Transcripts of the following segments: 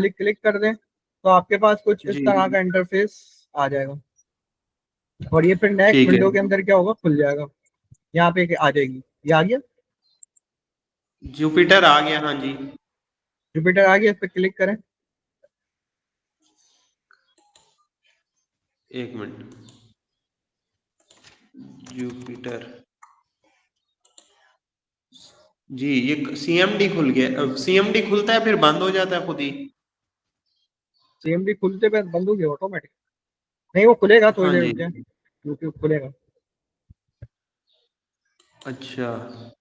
Click कर दें तो आपके पास कुछ इस जी तरह का इंटरफेस आ जाएगा, और ये फिर नेक्स्ट ठीक है। विंडो के अंदर क्या होगा, खुल जाएगा। यहाँ पे आ जाएगी, ये आ गया, जुपिटर आ गया, हाँ जी। जुपिटर आ गया, इस पर क्लिक करें। एक मिनट, जुपिटर, जी ये सीएमडी खुल गया। सीएमडी खुलता है फिर बंद हो जाता है खुद ही। सीएमडी खुलते पे बंद हो गया ऑटोमेटिक? नहीं, वो खुलेगा, थोड़ी हाँ देर जी। रुक जाए, यूट्यूब खुलेगा। अच्छा,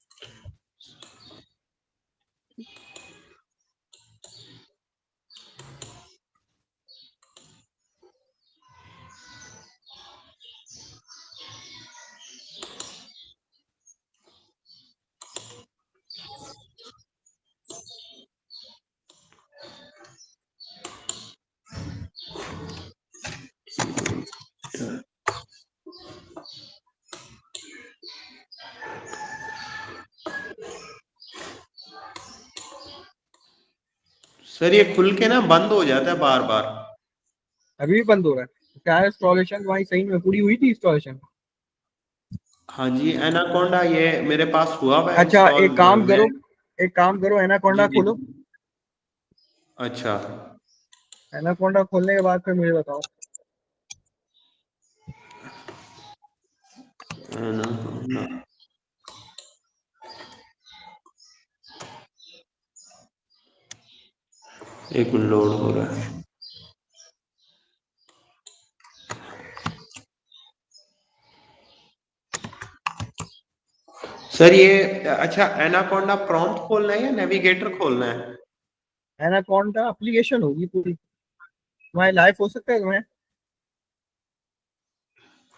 सर ये खुल के ना बंद हो जाता है बार बार। अभी भी बंद हो रहा है क्या? इंस्टॉलेशन वही सही में पूरी हुई थी इंस्टॉलेशन? हाँ जी, एनाकोंडा ये मेरे पास हुआ हुआ है अच्छा, इंस्टॉल। मैं, एक काम करो, जी एनाकोंडा जी, खोलो। अच्छा, एनाकोंडा खोलने के बाद फिर मुझे बताओ। एनाकोंडा, एक मिनट लोड हो रहा है। सर ये, अच्छा एनाकोंडा प्रॉम्प्ट खोलना है या नेविगेटर खोलना है? एनाकोंडा एप्लीकेशन होगी पूरी, तुम्हारी लाइव हो सकता है तुम्हें।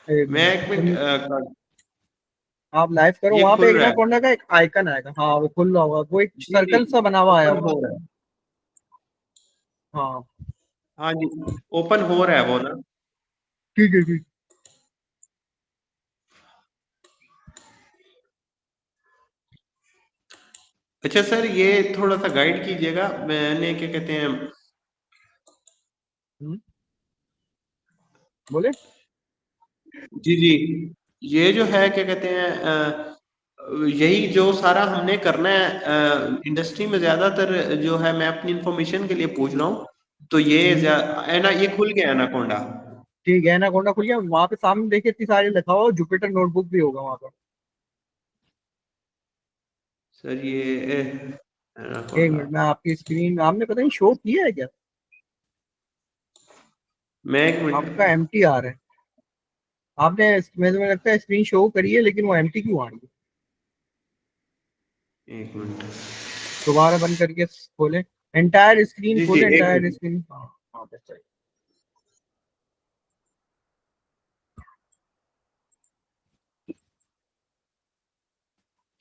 एक मैं मिनट एक मिनट, आप लाइव करो, ये वहां पे खुल रहा है, एनाकोंडा का एक आइकन आएगा, हाँ वो खुल रहा होगा, वो एक जी जी, सर्कल सा बना हुआ आया ओपन होगा। हो रहा है। हाँ, हाँ जी, ओपन हो रहा है वो ना। ठीक है, ठीक। अच्छा सर, ये थोड़ा सा गाइड कीजिएगा, मैंने क्या कहते हैं, बोले। जी जी, ये जो है क्या कहते हैं, यही जो सारा हमने करना है इंडस्ट्री में, ज्यादातर जो है, मैं अपनी इंफॉर्मेशन के लिए पूछ रहा हूँ। तो ये है ना, ये खुल गया एनाकोंडा। ठीक है, एनाकोंडा खुल गया, वहां पे सामने देखिए इतनी सारी लिखा हुआ, जुपिटर नोटबुक भी होगा वहां पर। सर ये एक एनाकोंडा, मिनट, मैं आपकी स्क्रीन आपने पता नहीं शो किया है क्या? मैं एक आपका मिनट, एम्प्टी आ रहा है। आपने, मुझे लगता है स्क्रीन शो करी है, लेकिन वो एम्प्टी क्यों आ रही है? एक मिनट, दोबारा बंद करके खोले, एंटायर स्क्रीन जी जी, खोले, एक एंटायर मिनट, स्क्रीन, हाँ हाँ, that's right।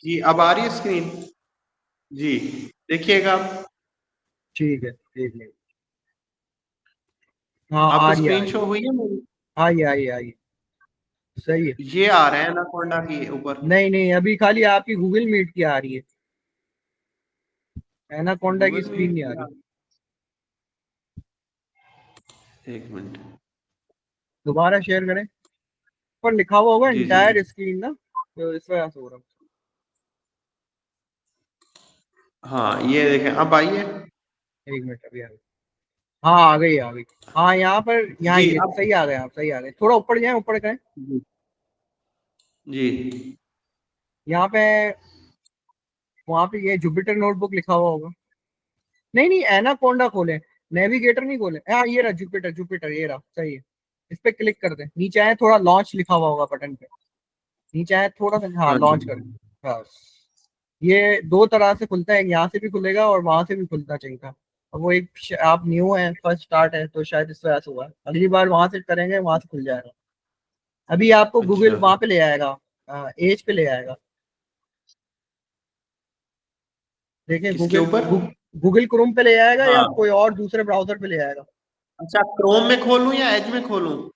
जी अब आ रही है स्क्रीन? जी, देखिएगा आप। ठीक है, ठीक है। हाँ, आ आपको रही है, आ स्क्रीन रही शो हुई है मेरी? है, आई आई आई, सही है। ये आ रहा है एनाकोंडा के ऊपर। नहीं नहीं, अभी खाली आपकी गूगल मीट की आ रही है, एनाकोंडा की गूगल स्क्रीन नहीं आ मीट, रही। एक मिनट, दोबारा शेयर करें, पर लिखा हुआ होगा जी जी, एंटायर स्क्रीन ना, तो इस वजह से हो रहा हाँ ये देखें, अब आई है। है। एक मिनट, अभी आ गई। हाँ, आ गई, आ गई। हाँ, यहाँ पर, यहाँ जी ये अब, सही आ गए, आप सही आ गए, थोड़ा ऊपर जाए, ऊपर करें। जी जी, यहाँ पे, वहाँ पे ये जुपिटर नोटबुक लिखा हुआ होगा। नहीं नहीं, एनाकोंडा खोले, नेविगेटर नहीं खोले। हाँ, ये रहा जुपिटर, जुपिटर ये रहा, सही है। इस पे क्लिक कर दे, नीचे आए थोड़ा, लॉन्च लिखा हुआ होगा बटन पे, नीचे आए थोड़ा सा, हाँ हाँ जी, लॉन्च कर। बस, ये दो तरह से खुलता है, यहाँ से भी खुलेगा और वहां से भी खुलना चाहिए था। अब वो एक आप न्यू है, फर्स्ट स्टार्ट है, तो शायद इस वजह से हुआ है। अगली बार वहां से करेंगे, वहां से खुल जाएगा। अभी आपको गूगल अच्छा, वहां पे ले आएगा, एज पे ले आएगा। देखिए किसके गूगल, ऊपर? गूगल क्रोम पे ले आएगा या हाँ, कोई और दूसरे ब्राउजर पे ले आएगा। अच्छा क्रोम में खोलूं या एज में खोलूं?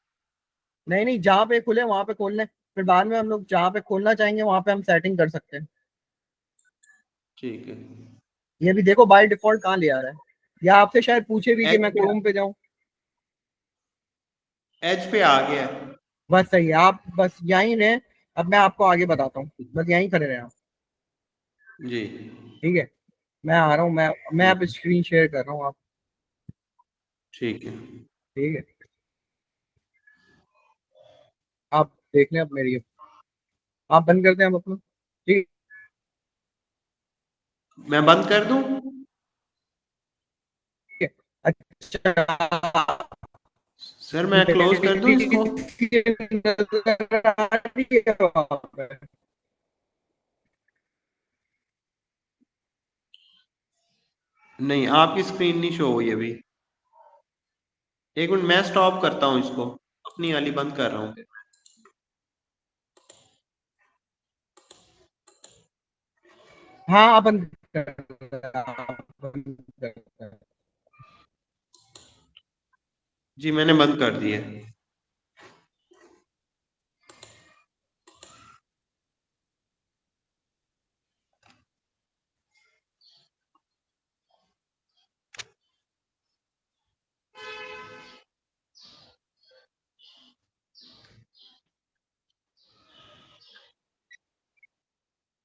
नहीं नहीं, जहाँ पे खुले वहां पे खोल लें, फिर बाद में हम लोग जहाँ पे खोलना चाहेंगे वहां पे हम सेटिंग कर सकते हैं। ठीक है, ये भी देखो बाय डिफॉल्ट कहाँ ले आ रहा है। या आपसे शायद पूछे भी कि एच मैं पे क्रोम पे जाऊं। एच पे आ गया। बस सही है, आप बस यहीं रहे। अब मैं आपको आगे बताता हूँ, बस यहीं खड़े रहे आप। जी ठीक है, मैं आ रहा हूँ, मैं अब स्क्रीन शेयर कर रहा हूँ आप। ठीक है। ठीक है, आप देख लें अब मेरी, आप बंद करते हैं अब अपना। ठीक मैं बंद कर दूं? है। अच्छा, सर मैं क्लोज कर दूं इसको? नजर आ रही है वहाँ पे। नहीं, आपकी स्क्रीन नहीं शो हुई अभी। एक मिनट, मैं स्टॉप करता हूँ इसको, अपनी वाली बंद कर रहा हूँ। हाँ, आप बंद कर, आप बंद कर। जी मैंने बंद कर दिया।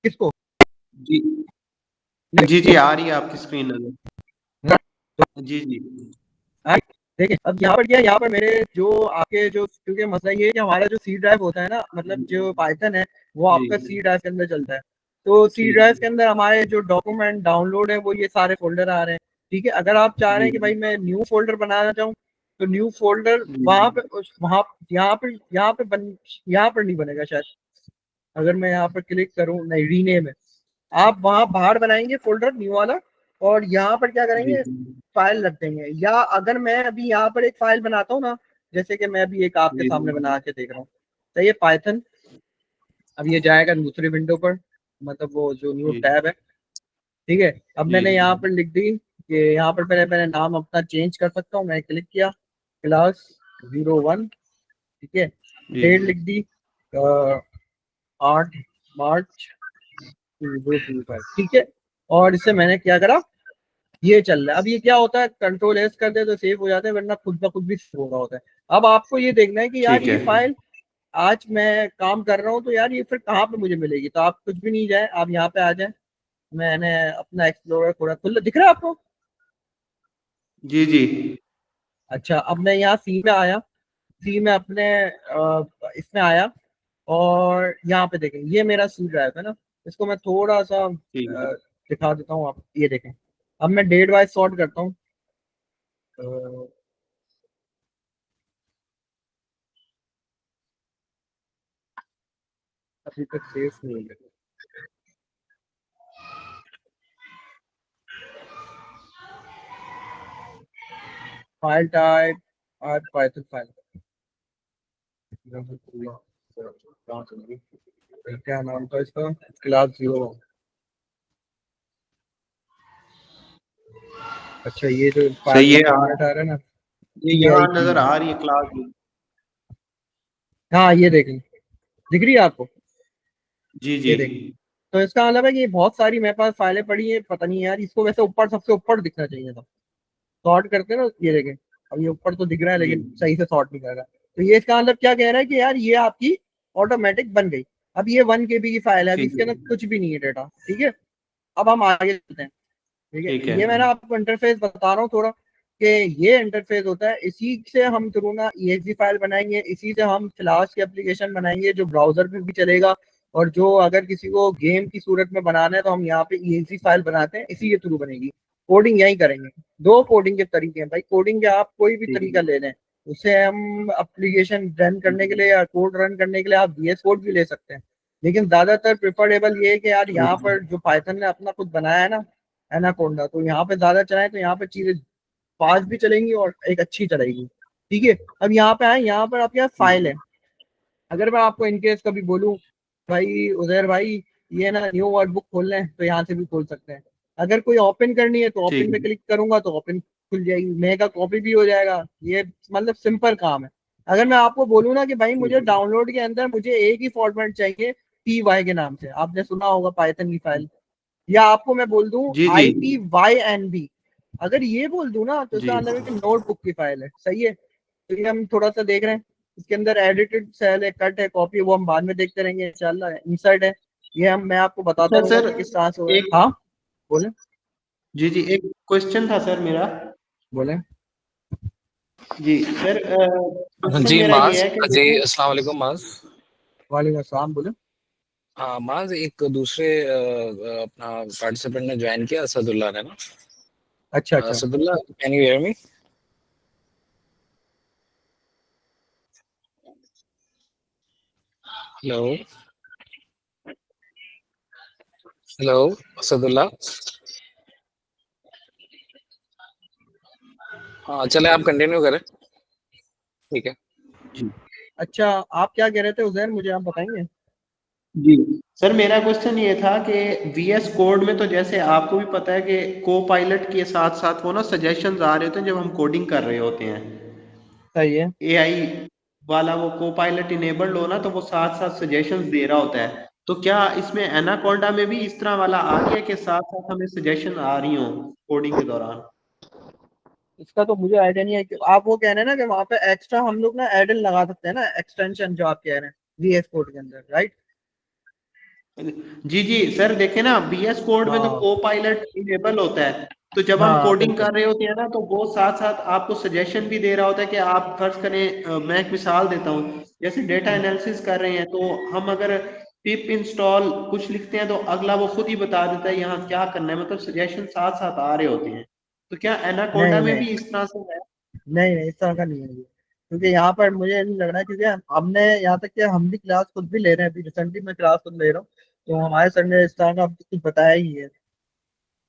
किसको? जी जी जी, आ रही है आपकी स्क्रीन नजर। जी जी हाँ, देखिए अब यहाँ पर क्या है, यहाँ पर मेरे जो आपके जो, क्योंकि मसला ये है कि हमारा जो सी ड्राइव होता है ना, मतलब जो पाइथन है वो जी। आपका सी ड्राइव के अंदर चलता है। तो सी ठीक ड्राइव है। के अंदर हमारे जो डॉक्यूमेंट डाउनलोड है वो ये सारे फोल्डर आ रहे हैं। ठीक है, अगर आप चाह रहे जी हैं कि भाई मैं न्यू फोल्डर बनाना चाहूँ, तो न्यू फोल्डर जी वहां पे वहां यहाँ पर नहीं बनेगा शायद। अगर मैं यहाँ पर क्लिक करूँ, नहीं, रीनेम है। आप वहां बाहर बनाएंगे फोल्डर न्यू वाला, और यहाँ पर क्या जी करेंगे, फाइल रख देंगे। या अगर मैं अभी यहाँ पर एक फाइल बनाता हूँ ना, जैसे कि मैं अभी एक आपके जी सामने बना के देख रहा हूँ, तो ये पाइथन, अब ये जाएगा दूसरी विंडो पर, मतलब वो जो न्यू जी टैब है। ठीक है, अब जी मैंने यहाँ पर लिख दी कि यहाँ पर पहले मैंने नाम अपना चेंज कर सकता हूँ, मैंने क्लिक किया, क्लास 01। ठीक है, जी डेट लिख दी 8 मार्च 2025। ठीक है, और इससे मैंने क्या करा, ये चल रहा है। अब ये क्या होता है, कंट्रोल S कर दे तो सेव हो जाता है, वरना खुद ब खुद भी सेव हो रहा होता है। अब आपको ये देखना है कि यार ठीक ये है। फाइल, आज मैं काम कर रहा हूँ तो यार ये फिर कहाँ पे मुझे मिलेगी। तो आप कुछ भी नहीं जाए, आप यहाँ पे आ जाए। मैंने अपना एक्सप्लोरर थोड़ा खुला दिख रहा है आपको? जी जी अच्छा, अब मैं यहाँ सी में आया, सी में अपने इसमें आया, और यहाँ पे देखें ये मेरा सी ड्राइव है ना, इसको मैं थोड़ा सा ठीक है। दिखा देता हूँ। आप ये देखें, अब मैं डेट वाइज सॉर्ट करता हूँ। अ, अभी तक सेव नहीं हो गया। फाइल टाइप और पाइथन फाइल, क्या नाम था इसका, क्लास 01। अच्छा, ये जो फाइल सही का है। फॉर्मेट आ रहा है ना, ये पी यहाँ आई पी नजर आ रही है क्लास। हाँ ये देखें, दिख रही है आपको? जी जी ये देखें, तो इसका मतलब है कि ये बहुत सारी मेरे पास फाइलें पड़ी है, पता नहीं यार, इसको वैसे ऊपर, सबसे ऊपर दिखना चाहिए था। सॉर्ट करते हैं ना, ये देखें, अब ये ऊपर तो दिख रहा है जी। लेकिन सही से सॉर्ट नहीं कर रहा। तो ये इसका मतलब क्या कह रहा है कि यार ये आपकी ऑटोमेटिक बन गई। अब ये 1 KB की फाइल है, अभी ठीक इसके है। अंदर कुछ भी नहीं है डेटा। ठीक है, अब हम आगे चलते हैं। ठीक है, ठीक है। ये मैं ना आपको इंटरफेस बता रहा हूँ थोड़ा, कि ये इंटरफेस होता है, इसी से हम थ्रू ना EXE फाइल बनाएंगे, इसी से हम फ्लैश की एप्लीकेशन बनाएंगे जो ब्राउजर पे भी चलेगा। और जो अगर किसी को गेम की सूरत में बनाना है तो हम यहाँ पे EXE फाइल बनाते हैं, इसी के थ्रू बनेगी। कोडिंग यही करेंगे। दो कोडिंग के तरीके हैं भाई, कोडिंग के आप कोई भी ठीक तरीका है। ले लें, उसे हम एप्लीकेशन रन करने के लिए या कोड रन करने के लिए आप VS कोड भी ले सकते हैं। लेकिन ज्यादातर प्रिफरेबल ये है कि यार यहाँ ठीक पर जो पाइथन ने अपना खुद बनाया है ना, एनाकोंडा, तो यहाँ पे ज्यादा चलाएं तो यहाँ पे चीजें फास्ट भी चलेंगी और एक अच्छी चलेगी। ठीक है, अब यहाँ पे आए, यहाँ पर आपके पास फाइल है। अगर मैं आपको इनकेस कभी बोलूँ, भाई उधर भाई ये ना न्यू वर्कबुक खोलना है, तो यहाँ से भी खोल सकते हैं। अगर कोई ओपन करनी है तो ठीक ओपन पे है। क्लिक करूंगा तो ओपन खुल जाएगी, मेगा कॉपी भी हो जाएगा। ये मतलब सिंपल काम है। अगर मैं आपको बोलूँ ना कि भाई मुझे ठीक डाउनलोड के अंदर मुझे एक ही फॉर्मेट चाहिए, TY के नाम से, आपने सुना होगा पाइथन की फाइल, या आपको मैं बोल दूं जी जी IPYNB, अगर ये बोल दूं ना तो जी इसका मतलब है कि नोटबुक की फाइल है, सही है। तो ये हम थोड़ा सा देख रहे हैं, इसके अंदर एडिटेड सेल है, कट है, कॉपी, वो हम बाद में देखते रहेंगे इंशाल्लाह। इंसर्ट है, ये हम मैं आपको बताता अच्छा रहूंगा सर, कि किस तरह से हुआ है। एक, हाँ बोले, जी जी, एक क्वेश्चन था सर मेरा। बोले। जी सर, क्वेश्चन जी मेरा ये माज, है कि जी देखिए। अस्सलाम वालेकुम माज। वालेकुम अस्सलाम, बोले। हाँ माज, एक दूसरे अपना पार्टिसिपेंट ने ज्वाइन किया, असदुल्ला ने ना। अच्छा अच्छा। Asadullah, can you hear me? Hello, hello Asadullah. हाँ चले, आप कंटिन्यू करें, ठीक है। जी अच्छा, आप क्या कह रहे थे उजैर, मुझे आप बताएंगे? जी सर, मेरा क्वेश्चन ये था कि वीएस कोड में तो जैसे आपको भी पता है कि को पायलट के साथ साथ वो ना सजेशंस आ रहे होते हैं जब हम कोडिंग कर रहे होते हैं। सही है। एआई वाला वो को पायलट इनेबल्ड हो ना, तो वो साथ साथ सजेशंस दे रहा होता है। तो क्या इसमें एनाकोंडा में भी इस तरह वाला आ गया कि साथ साथ हमें सजेशन आ रही हो कोडिंग के दौरान? इसका तो मुझे आइडिया नहीं है कि आप वो कह रहे हैं ना कि वहाँ पे एक्स्ट्रा हम लोग ना एडन लगा सकते हैं ना, एक्सटेंशन जो आप कह रहे हैं वीएस कोड के अंदर, राइट? जी जी सर, देखे ना, बीएस कोड में तो हाँ को पायलट इनेबल होता है। तो जब हम हाँ कोडिंग बिल्कुल। कर रहे होते हैं ना, तो वो साथ साथ आपको सजेशन भी दे रहा होता है कि आप फर्ज करें, मैं एक मिसाल देता हूँ, जैसे डेटा हम्म, एनालिसिस कर रहे हैं तो हम अगर पिप इंस्टॉल कुछ लिखते हैं तो अगला वो खुद ही बता देता है यहाँ क्या करना है, मतलब सजेशन साथ साथ आ रहे होते हैं। तो क्या एनाकोंडा नहीं में नहीं भी इस तरह से है? नहीं नहीं, इस तरह का नहीं है ये। क्योंकि यहाँ पर मुझे नहीं लग रहा है, क्योंकि हमने यहाँ तक कि हम भी क्लास खुद भी ले रहे हैं, अभी रिसेंटली मैं क्लास खुद ले रहा हूँ। तो हमारे सर ने इस तरह का कुछ बताया ही है।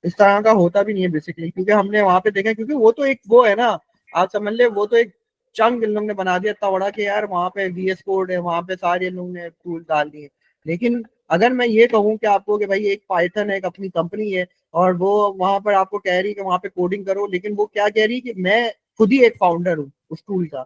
इस तरह का होता भी नहीं है बेसिकली, क्योंकि हमने वहां पे देखा, क्योंकि वो तो एक वो है ना, आप समझ ले वो तो एक चंग इन लोग ने बना दिया इतना बड़ा कि यार वहां पे वीएस कोड है, वहां पे सारे लोग ने टूल डाल दिए। लेकिन अगर मैं ये कहूँ कि आपको कि भाई एक पाइथन है, एक अपनी कंपनी है, और वो वहां पर आपको कह रही है कि वहां पे कोडिंग करो, लेकिन वो क्या कह रही है कि मैं खुद ही एक फाउंडर हूँ उस टूल का,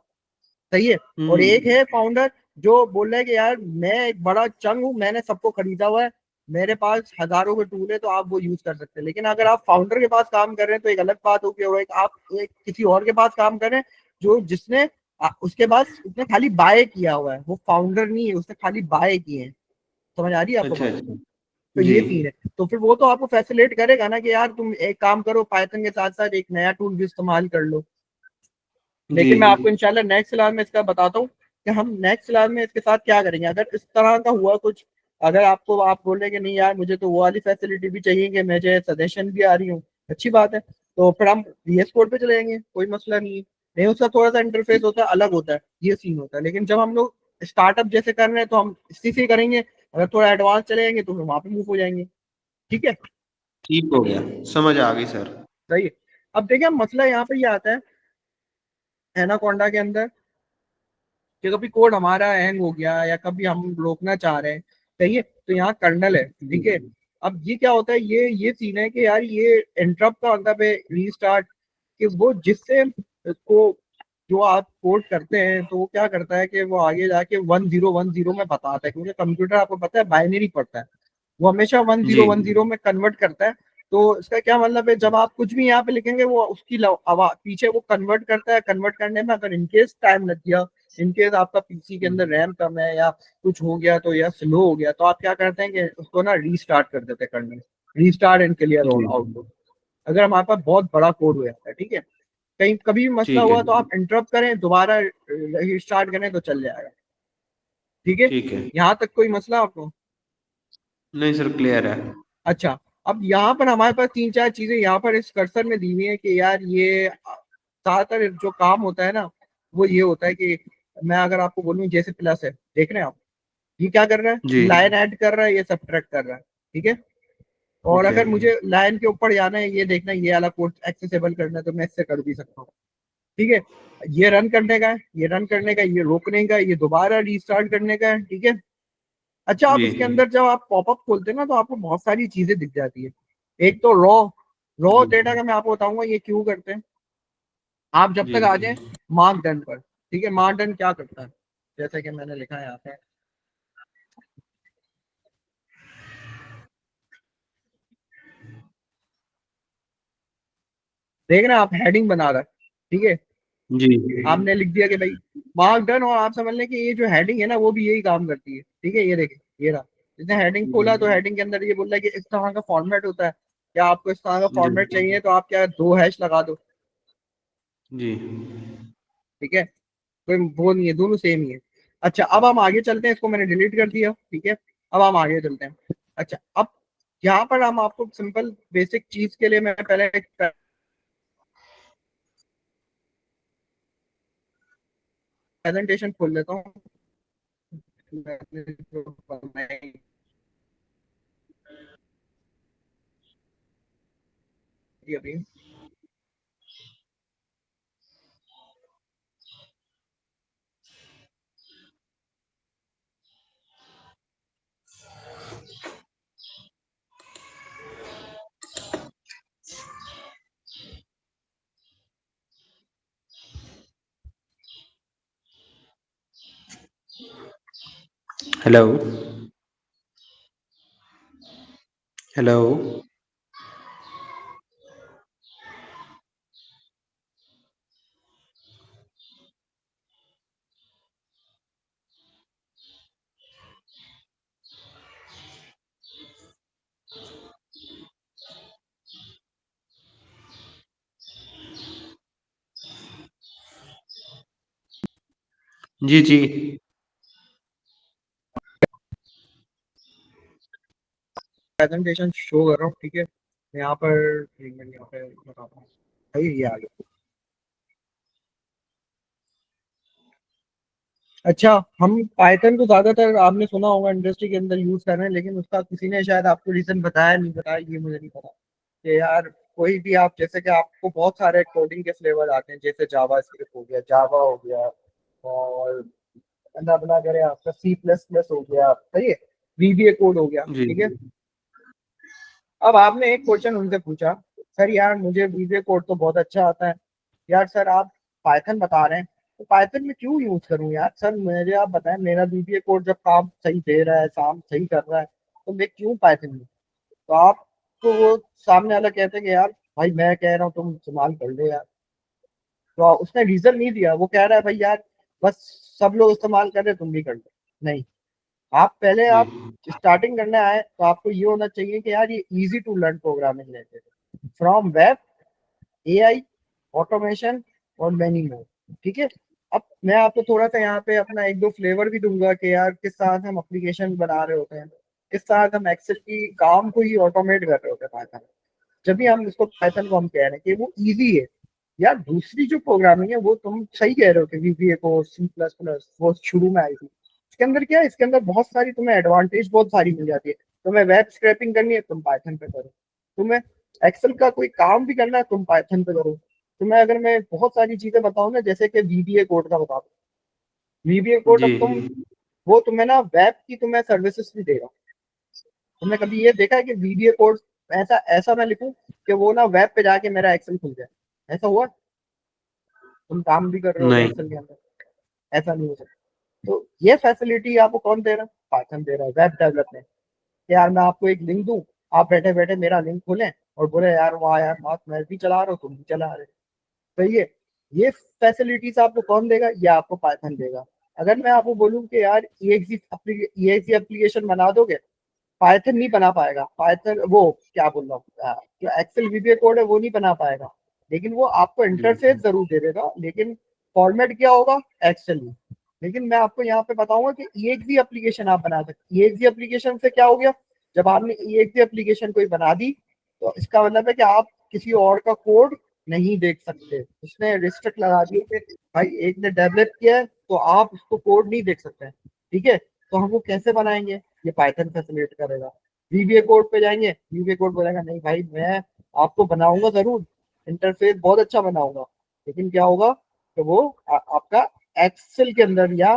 सही है। और एक हम्म। है फाउंडर जो बोल रहा है कि यार मैं एक बड़ा चंग हूँ, मैंने सबको खरीदा हुआ है, मेरे पास हजारों के टूल है, तो आप वो यूज कर सकते हैं। लेकिन अगर आप फाउंडर के पास काम कर रहे हैं तो एक अलग बात होगी, और एक आप एक किसी और के पास काम कर रहे हैं जो जिसने उसके पास उसने खाली बाय किया हुआ है, वो फाउंडर नहीं है, उसने खाली बाय किए हैं। समझ आ रही है आपको अच्छा बात? अच्छा। तो जी ये सीन है। तो फिर वो तो आपको फैसिलिटेट करेगा ना कि यार तुम एक काम करो, पाइथन के साथ साथ एक नया टूल भी इस्तेमाल कर लो। जी लेकिन मैं आपको इंशाल्लाह नेक्स्ट क्लास में इसका बताता हूँ कि हम नेक्स्ट क्लास में इसके साथ क्या करेंगे अगर इस तरह का हुआ कुछ। अगर आपको आप बोल रहे हैं कि नहीं यार मुझे तो वो वाली फैसिलिटी भी चाहिए कि मुझे सजेशन भी आ रही हूँ, अच्छी बात है, तो फिर हम वीएस कोड पे चलेंगे, कोई मसला नहीं है। नहीं, उसका थोड़ा सा इंटरफेस होता है, अलग होता है, ये सीन होता है। लेकिन जब हम लोग स्टार्टअप जैसे कर रहे हैं तो हम इसी से करेंगे। अगर थोड़ा एडवांस चले जाएंगे तो फिर वहां पे मूव हो जाएंगे। ठीक है, ठीक हो गया, समझ आ गई सर। सही है। अब देखिए मसला यहाँ पे ये आता है एनाकोंडा के अंदर कि कभी कोड हमारा हैंग हो गया या कभी हम रोकना चाह रहे हैं, सही है, तो यहाँ कर्नल है, ठीक है। अब ये क्या होता है, ये सीन है कि यार ये इंटरप्ट का मतलब है रीस्टार्ट, कि वो जिससे को जो आप कोड करते हैं तो वो क्या करता है कि वो आगे जाके 1010 में बताता है, क्योंकि कंप्यूटर आपको पता है बाइनरी पढ़ता है, वो हमेशा वन जी जीरो वन जीरो में कन्वर्ट करता है। तो इसका क्या मतलब है, जब आप कुछ भी यहाँ पे लिखेंगे वो उसकी आवाज पीछे वो कन्वर्ट करता है। कन्वर्ट करने में अगर इनकेस टाइम लग गया, इनकेस आपका पीसी के अंदर रैम कम है या कुछ हो गया तो, या स्लो हो गया, तो आप क्या करते हैं कि उसको ना रीस्टार्ट कर देते हैं, करने रीस्टार्ट एंड क्लियर जी। आउटपुट। अगर हमारे पास बहुत बड़ा कोड हो जाता है, ठीक है, कहीं कभी भी मसला ठीक है। हुआ तो आप इंटरप्ट करें, दोबारा रीस्टार्ट करें तो चल जाएगा। ठीक है, ठीक है। यहाँ तक कोई मसला आपको? नहीं सर, क्लियर है। अच्छा, अब यहाँ पर हमारे पास तीन चार चीजें यहाँ पर इस कर्सर में दी हुई है कि यार ये ज्यादातर जो काम होता है ना, वो ये होता है कि मैं अगर आपको बोलूँ जैसे प्लस है, देख रहे हैं आप, ये क्या कर रहा है, जी। लाइन ऐड कर रहा है, ये सब्ट्रैक्ट कर रहा है, ठीक है। और ओके। अगर मुझे लाइन के ऊपर जाना है, ये देखना है, ये वाला कोड एक्सेसिबल करना है, तो मैं इससे कर भी सकता हूँ। ठीक है, ये रन करने का है, ये रन करने का है, ये रोकने का है, ये दोबारा रीस्टार्ट करने का है, ठीक है। अच्छा, आप जी इसके अंदर जब आप पॉपअप खोलते हैं ना तो आपको बहुत सारी चीजें दिख जाती है। एक तो रॉ रॉ जी डेटा का मैं आपको बताऊंगा ये क्यों करते हैं। आप जब जी। तक आ जाए मार्क डन पर, ठीक है, मार्क डन क्या करता है, जैसे कि मैंने लिखा है यहाँ पे, देख रहे हैं आप, हेडिंग बना रहा है, ठीक है, जी आपने लिख दिया कि भाई मार्क डन, और आप समझ लें कि ये जो हेडिंग है ना वो भी यही काम करती है, ठीक है। ये देखिए, ये रहा, इसने हेडिंग खोला तो हेडिंग के अंदर ये बोल रहा है कि इस तरह का फॉर्मेट होता है, या आपको इस तरह का जी फॉर्मेट चाहिए तो आप क्या 2 हैश लगा दो, जी ठीक है। कोई वो नहीं है, दोनों सेम ही है। अच्छा, अब हम आगे चलते हैं, इसको मैंने डिलीट कर दिया, ठीक है। अब हम आगे चलते हैं। अच्छा, अब यहाँ पर हम आपको सिंपल बेसिक चीज के लिए मैं पहले एक प्रेजेंटेशन खोल लेता हूँ। मैंने जो बनाई थी अभी, हेलो हेलो जी जी प्रेजेंटेशन शो कर रहा हूँ, ठीक है। यहाँ पर एक मिनट, यहाँ पे बताता हूँ भाई, ये आ गया। अच्छा, हम पाइथन को ज्यादातर आपने सुना होगा इंडस्ट्री के अंदर यूज कर रहे हैं, लेकिन उसका किसी ने शायद आपको रीजन बताया नहीं बताया, ये मुझे नहीं पता कि यार कोई भी आप, जैसे कि आपको बहुत सारे कोडिंग के फ्लेवर आते हैं, जैसे जावा स्क्रिप्ट हो गया, जावा हो गया, और अपना करें आपका सी प्लस प्लस हो गया, सही है, वीबीए कोड हो गया, जी ठीक है। अब आपने एक क्वेश्चन उनसे पूछा, सर यार मुझे वीबीए कोड तो बहुत अच्छा आता है, यार सर आप पाइथन बता रहे हैं, तो पाइथन में क्यों यूज करूं यार सर, मुझे आप बताएं, मेरा वीबीए कोड जब काम सही दे रहा है, काम सही कर रहा है, तो मैं क्यों पाइथन में। तो आपको वो सामने वाला कहते हैं कि यार भाई मैं कह रहा हूँ तुम इस्तेमाल कर लो यार। तो उसने रीजन नहीं दिया, वो कह रहा है भाई यार बस सब लोग इस्तेमाल कर रहे हैं, तुम भी कर लो। नहीं, आप पहले जी आप स्टार्टिंग करने आए तो आपको ये होना चाहिए कि यार ये easy to learn programming language from web, AI, automation और मैनी मोर, ठीक है। अब मैं आपको थोड़ा सा यहाँ पे अपना एक दो फ्लेवर भी दूंगा कि यार किस तरह से हम एप्लीकेशन बना रहे होते हैं, किस तरह से हम एक्सेल की काम को ही ऑटोमेट कर रहे होते हैं पाइथन। जब भी हम इसको पाइथन को हम कह रहे हैं कि वो इजी है, यार दूसरी जो प्रोग्रामिंग है वो तुम सही कह रहे हो कि वीबीए को, सी प्लस प्लस वो शुरू में आई थी, इसके अंदर क्या है, इसके अंदर बहुत सारी तुम्हें एडवांटेज बहुत सारी मिल जाती है। तुम्हें वेब स्क्रैपिंग करनी है तुम पाइथन पे करो, तुम्हें एक्सेल का कोई काम भी करना है तुम पाइथन पे करो। तुम्हें अगर मैं बहुत सारी चीजें बताऊं ना, जैसे कि वीबीए कोड का बता दूं, वीबीए कोड जी अब तुम, वो तुम्हें ना वेब की तुम्हें सर्विसेज भी देगा। तुमने कभी ये देखा है कि वीबीए कोड ऐसा ऐसा मैं लिखूं कि वो ना वेब पे जाके मेरा एक्सेल खुल जाए, ऐसा हुआ? तुम काम भी कर रहे हो नहीं एक्सेल के अंदर, ऐसा नहीं हो सकता। तो ये फैसिलिटी आपको कौन दे रहा है? पाइथन दे रहा है, वेब डेवलपमेंट। यार मैं आपको एक लिंक दूं, आप बैठे बैठे मेरा लिंक खोलें और बोले यार वाह यार बात मैं भी चला रहा हूँ तुम भी चला रहे हो। तो ये फैसिलिटीज आपको कौन देगा? ये आपको पाइथन देगा। अगर मैं आपको बोलूं कि यार EXE एप्लीकेशन बना दोगे, पाइथन नहीं बना पाएगा, पाइथन वो क्या बोल रहा हूँ, जो एक्सेल वीबीए कोड है वो नहीं बना पाएगा, लेकिन वो आपको जी इंटरफेस जरूर दे देगा, लेकिन फॉर्मेट क्या होगा? एक्सेल में। लेकिन मैं आपको यहाँ पे बताऊंगा कि EXE एप्लीकेशन आप बना सकते। EXE एप्लीकेशन से क्या हो गया, जब आपने EXE एप्लीकेशन कोई बना दी, तो इसका मतलब है कि आप किसी और का कोड नहीं देख सकते। उसने रिस्ट्रिक्ट लगा दिया कि भाई एक ने डेवलप किया है तो आप उसको कोड नहीं देख सकते हैं, ठीक है। तो हम वो कैसे बनाएंगे? ये पाइथन फैसिलिटेट करेगा। वीबीए कोड पे जाएंगे, वीबीए कोड बोलेगा नहीं भाई मैं आपको बनाऊंगा जरूर, इंटरफेस बहुत अच्छा बनाऊंगा, लेकिन क्या होगा कि वो आपका एक्सेल के अंदर या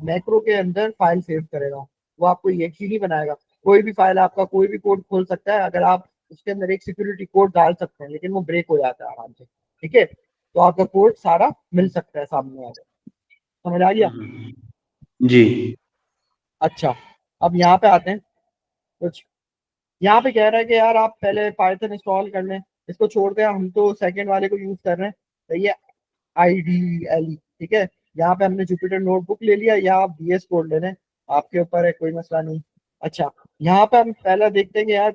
मैक्रो के अंदर फाइल सेव करेगा, वो आपको एक ही नहीं बनाएगा। कोई भी फाइल आपका कोई भी कोड खोल सकता है, अगर आप उसके अंदर एक सिक्योरिटी कोड डाल सकते हैं, लेकिन वो ब्रेक हो जाता है आराम से, ठीक है। तो आपका कोड सारा मिल सकता है सामने वाले, समझ आ गया? जी अच्छा, अब यहाँ पे आते हैं कुछ, यहाँ पे कह रहा है कि यार आप पहले पाइथन इंस्टॉल कर लें, इसको छोड़ते हैं, हम तो सेकंड वाले को यूज कर रहे हैं। तो ये IDLE, ठीक है। यहाँ पे हमने जुपिटर नोटबुक ले लिया, या आप VS कोड ले लें, आपके ऊपर है, कोई मसला नहीं। अच्छा, यहाँ पे हम पहला देखते हैं कि यार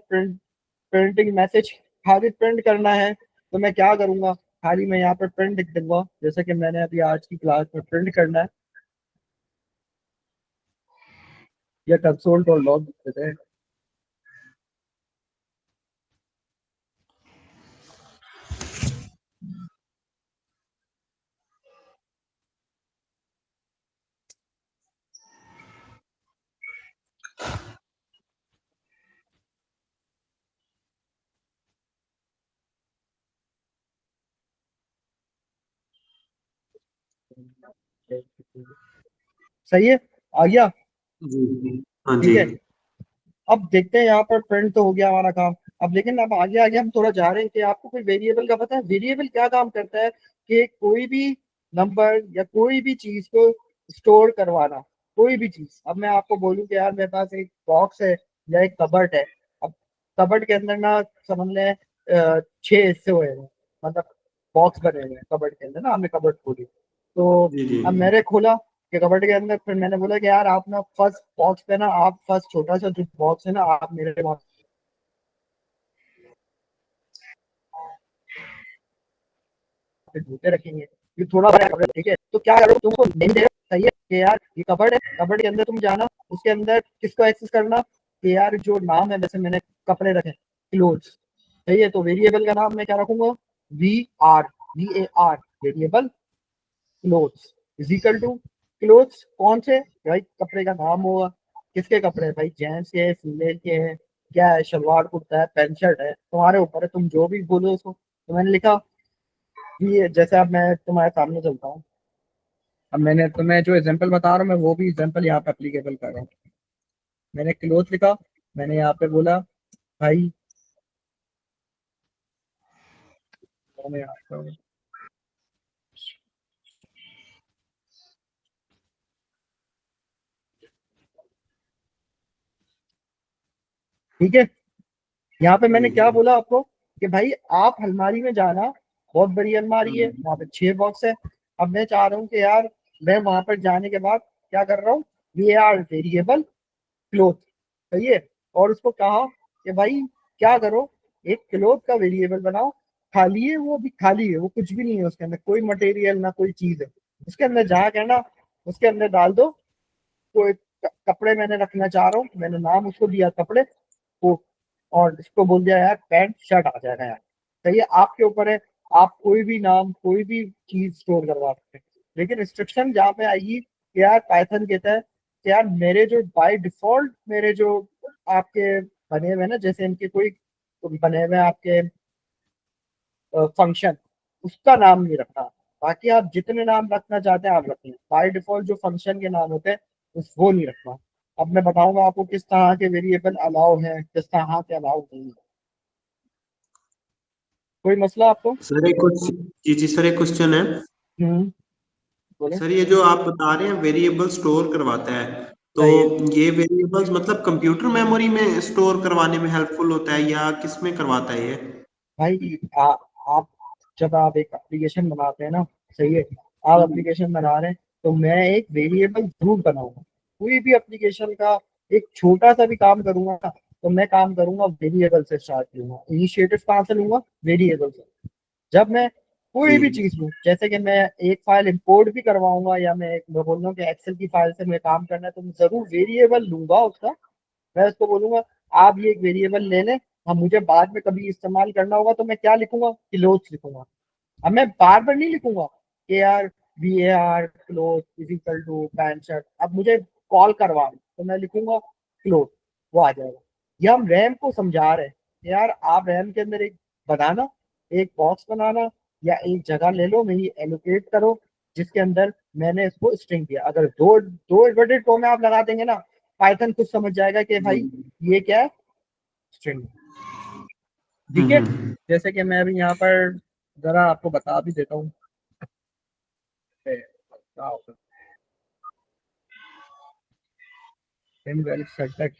प्रिंटिंग मैसेज खाली प्रिंट करना है, तो मैं क्या करूंगा, खाली मैं यहाँ पे प्रिंट लिख दूंगा, जैसे कि मैंने अभी आज की क्लास में प्रिंट करना है, या कंसोल डॉट लॉग लिख देते हैं। सही है, आ गया। जी हाँ ठीक जी। है, अब देखते हैं, यहाँ पर प्रिंट तो हो गया हमारा काम। अब लेकिन अब आगे आगे हम थोड़ा जा रहे हैं कि आपको कोई वेरिएबल का पता है, वेरिएबल क्या काम करता है, कि कोई भी नंबर या कोई भी चीज को स्टोर करवाना, कोई भी चीज। अब मैं आपको बोलूं कि यार मेरे पास एक बॉक्स है या एक कबर्ड है। अब कबर्ड के अंदर ना, समझ लें 6 हिस्से हुए हैं, मतलब बॉक्स बने हुए हैं कबर्ड के अंदर ना, हमने कबर्ड खोली। तो जी जी। अब मैंने खोला कि कबर्ड के अंदर, फिर मैंने बोला कि यार आप ना फर्स्ट बॉक्स पे ना, आप फर्स्ट छोटा सा जो बॉक्स है ना, आप मेरे वहाँ पे जूते रखेंगे, ये थोड़ा बड़ा कबर्ड है, ठीक है। तो क्या करो, तुमको नेम दे, सही है, कि यार ये कबर्ड है, कबर्ड के अंदर तुम जाना, उसके अंदर किसको एक्सेस करना, कि यार जो नाम है, जैसे मैंने कपड़े रखे क्लोथ्स, सही है। तो वेरिएबल का नाम मैं क्या रखूंगा, VAR, VAR, variable clothes is equal to clothes कौन से, भाई कपड़े का नाम होगा, किसके कपड़े हैं भाई, जेंट्स के हैं, फीमेल के हैं, क्या है, शलवार कुर्ता है, पैंट शर्ट है, तुम्हारे ऊपर है, तुम जो भी बोलो उसको। तो मैंने लिखा कि जैसे अब मैं तुम्हारे सामने चलता हूँ, अब मैंने तुम्हें जो एग्जांपल बता रहा हूँ, मैं वो भी एग्जांपल यहाँ पे एप्लीकेबल कर रहा हूँ। मैंने क्लोथ लिखा, मैंने यहाँ पे बोला भाई, मैंने यहाँ पे- ठीक है, यहाँ पे मैंने क्या बोला आपको, कि भाई आप अलमारी में जाना, बहुत बड़ी अलमारी है, वहां पे 6 बॉक्स है। अब मैं चाह रहा हूँ कि यार मैं वहां पर जाने के बाद क्या कर रहा हूँ, VAR, वेरिएबल क्लोथ, सही है। और उसको कहा कि भाई क्या करो, एक क्लोथ का वेरिएबल बनाओ, खाली है, वो भी खाली है, वो कुछ भी नहीं है उसके अंदर, कोई मटेरियल ना कोई चीज है उसके अंदर, जहाँ कहना उसके अंदर डाल दो। कोई कपड़े मैंने रखना चाह रहा हूँ, मैंने नाम उसको दिया कपड़े को, और इसको बोल दिया यार पैंट शर्ट आ जाएगा यार। सही है, आपके ऊपर है, आप कोई भी नाम कोई भी चीज स्टोर करवा सकते हैं। लेकिन रिस्ट्रिक्शन जहाँ पे आएगी कि यार पाइथन कहता है कि यार मेरे जो बाय डिफॉल्ट मेरे जो आपके बने हुए हैं ना, जैसे इनके कोई बने हुए हैं आपके फंक्शन, उसका नाम नहीं रखना। बाकी आप जितने नाम रखना चाहते हैं आप रखें, बाय डिफॉल्ट जो फंक्शन के नाम होते हैं उस वो नहीं रखना। अब मैं बताऊंगा आपको किस तरह के वेरिएबल अलाउ है, किस तरह के अलाउ नहीं है। कोई मसला आपको? सर एक कुछ जी जी सर एक क्वेश्चन है। हम्म, बोले। सर ये जो आप बता रहे हैं वेरिएबल स्टोर करवाता है, तो सही है ये वेरिएबल्स मतलब कंप्यूटर मेमोरी में स्टोर करवाने में हेल्पफुल होता है या किस में करवाता है ये? भाई, आप जब आप एक एप्लीकेशन बनाते हैं ना, सही है, आप एप्लीकेशन बना रहे हैं, तो मैं एक वेरिएबल जरूर बनाऊंगा। कोई भी एप्लीकेशन का एक छोटा सा भी काम करूंगा ना, तो मैं काम करूंगा वेरिएबल से स्टार्ट करूंगा, इनिशिएटिव कहाँ से लूंगा, वेरिएबल से। जब मैं कोई भी जी चीज लूँ, जैसे कि मैं एक फाइल इंपोर्ट भी करवाऊंगा, या मैं बोल रहा हूँ कि एक्सेल की फाइल से मुझे काम करना है, तो मैं जरूर वेरिएबल लूंगा उसका। मैं उसको बोलूंगा आप ये एक वेरिएबल ले लें, अब मुझे बाद में कभी इस्तेमाल करना होगा तो मैं क्या लिखूंगा, क्लोथ लिखूंगा। अब मैं बार बार नहीं लिखूंगा कि यार VAR cloth is equal to pant shirt, अब मुझे कॉल करवा तो मैं लिखूंगा क्लोथ, वो आ जाएगा। ये हम रैम को समझा रहे हैं कि यार आप रैम के अंदर एक बनाना, एक बॉक्स बनाना, या एक जगह ले लो, मेरी एलोकेट करो, जिसके अंदर मैंने इसको स्ट्रिंग दिया। अगर दो दो इन्वर्टेड कॉमा आप लगा देंगे ना, पाइथन खुद समझ जाएगा कि जी। भाई ये क्या है, स्ट्रिंग। ठीक है, हम्म। जैसे कि मैं अभी यहाँ पर जरा आपको बता भी देता हूँ क्या होगा। इनवैलिड सेटबैक,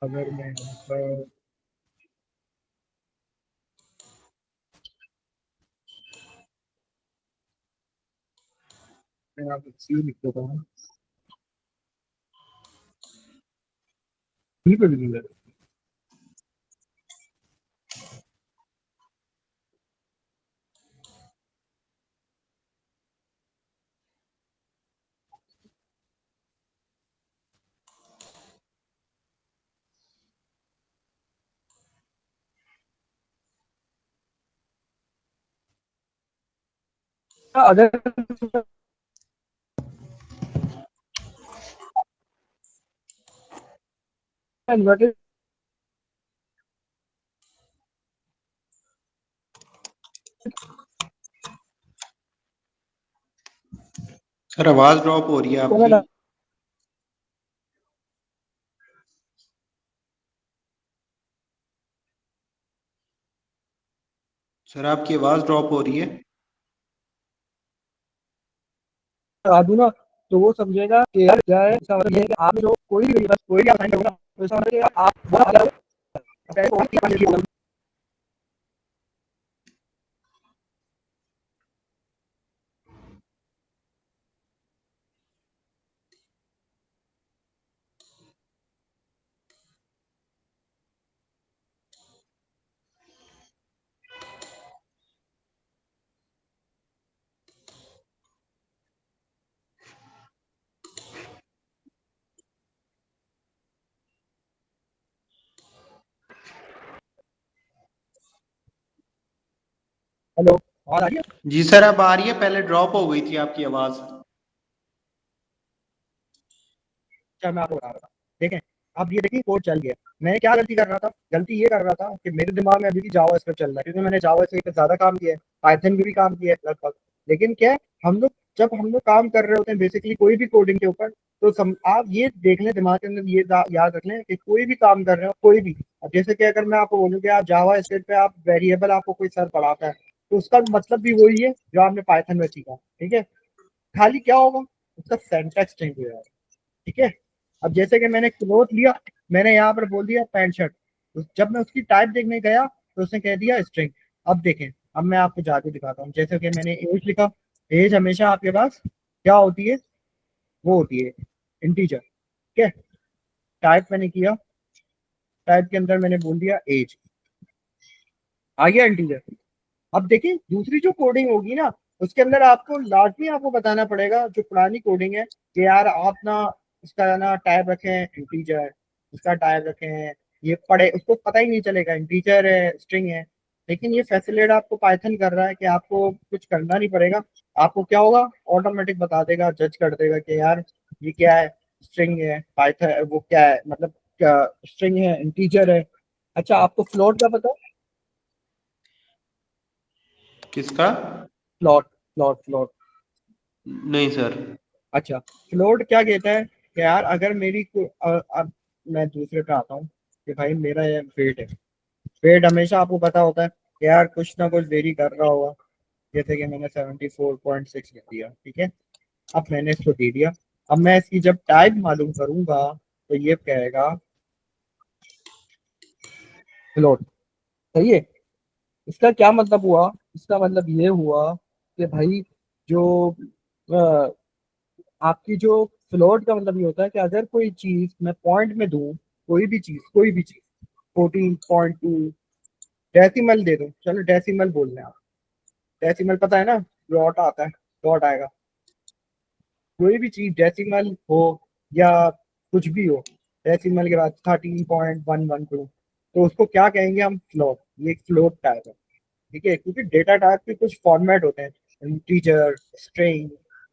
अगर मैं यहाँ पर मैं यहाँ पर सी लिख देता हूँ, बिल्कुल भी नहीं है। अगर इन्वर्टेड सर आवाज ड्रॉप हो रही है तो आपकी। सर आपकी आवाज ड्रॉप हो रही है। करा दूं ना, तो वो समझेगा कि यार क्या है, इसका मतलब ये है कि आप जो कोई भी बस कोई भी असाइन करोगे ना, तो इसका मतलब ये है कि आप बहुत आगे आओगे। हेलो, आवाज आ रही है? जी सर अब आ रही है, पहले ड्रॉप हो गई थी आपकी आवाज। अच्छा, मैं आपको बता रहा था, देखें, अब ये देखिए कोड चल गया। मैं क्या गलती कर रहा था, गलती ये कर रहा था कि मेरे दिमाग में अभी भी जावा स्क्रिप्ट चल रहा है, क्योंकि मैंने जावा से ज्यादा काम किया है, पाइथन भी काम किया है लगभग। लेकिन क्या है, हम लोग जब हम लोग काम कर रहे होते हैं बेसिकली कोई भी कोडिंग के ऊपर, तो आप ये देख लें, दिमाग के अंदर ये याद रख लें कि कोई भी काम कर रहे हो, कोई भी, अब जैसे कि अगर मैं आपको बोलूँ कि आप जावा स्क्रिप्ट पे आप वेरिएबल आपको कोई सर पढ़ाता है, तो उसका मतलब भी वही है जो आपने पाइथन में सीखा, ठीक है। खाली क्या होगा, उसका सेंटेक्स चेंज हो जाएगा, ठीक है। अब जैसे कि मैंने क्लोथ लिया, मैंने यहाँ पर बोल दिया पैंट शर्ट, तो जब मैं उसकी टाइप देखने गया तो उसने कह दिया स्ट्रिंग। अब देखें, अब मैं आपको जाके दिखाता हूँ, जैसे कि मैंने एज लिखा, एज हमेशा आपके पास क्या होती है, वो होती है इंटीजर, ठीक है। टाइप मैंने किया, टाइप के अंदर मैंने बोल दिया एज, आ गया इंटीजर। अब देखिए दूसरी जो कोडिंग होगी ना, उसके अंदर आपको लाजमी आपको बताना पड़ेगा, जो पुरानी कोडिंग है, कि यार आप ना इसका ना टाइप रखें इंटीजर, इसका टाइप रखें, ये पढ़े उसको पता ही नहीं चलेगा इंटीजर है स्ट्रिंग है। लेकिन ये फैसिलिटेट आपको पाइथन कर रहा है कि आपको कुछ करना नहीं पड़ेगा, आपको क्या होगा, ऑटोमेटिक बता देगा, जज कर देगा कि यार ये क्या है, स्ट्रिंग है, पाइथन वो क्या है, मतलब क्या स्ट्रिंग है, इंटीजर है। अच्छा, आपको फ्लोट का पता है? किसका? Float, float. नहीं सर। अच्छा, फ्लोट क्या कहता है कि यार अगर अब मैं दूसरे पे आता हूँ कि भाई मेरा ये वेट है, वेट हमेशा आपको पता होता है कि यार कुछ ना कुछ वेरी कर रहा होगा। जैसे कि मैंने 74.6 लिख दिया, ठीक है। अब मैंने इसको दे दिया, अब मैं इसकी जब टाइप मालूम करूंगा तो ये कहेगा फ्लोट, सही है। इसका क्या मतलब हुआ, इसका मतलब ये हुआ कि भाई जो आपकी जो फ्लोट का मतलब ये होता है कि अगर कोई चीज मैं पॉइंट में दूं, कोई भी चीज 14.2 डेसिमल दे दूं, चलो डेसिमल बोल रहे हैं आप, डेसिमल पता है ना, डॉट आता है, डॉट आएगा। कोई भी चीज डेसिमल हो या कुछ भी हो, डेसिमल के बाद 13.112, तो उसको क्या कहेंगे हम, फ्लोट। ये एक फ्लोट टाइप है, ठीक है, क्योंकि डेटा टाइप के कुछ फॉर्मेट होते हैं, इंटीजर, स्ट्रिंग,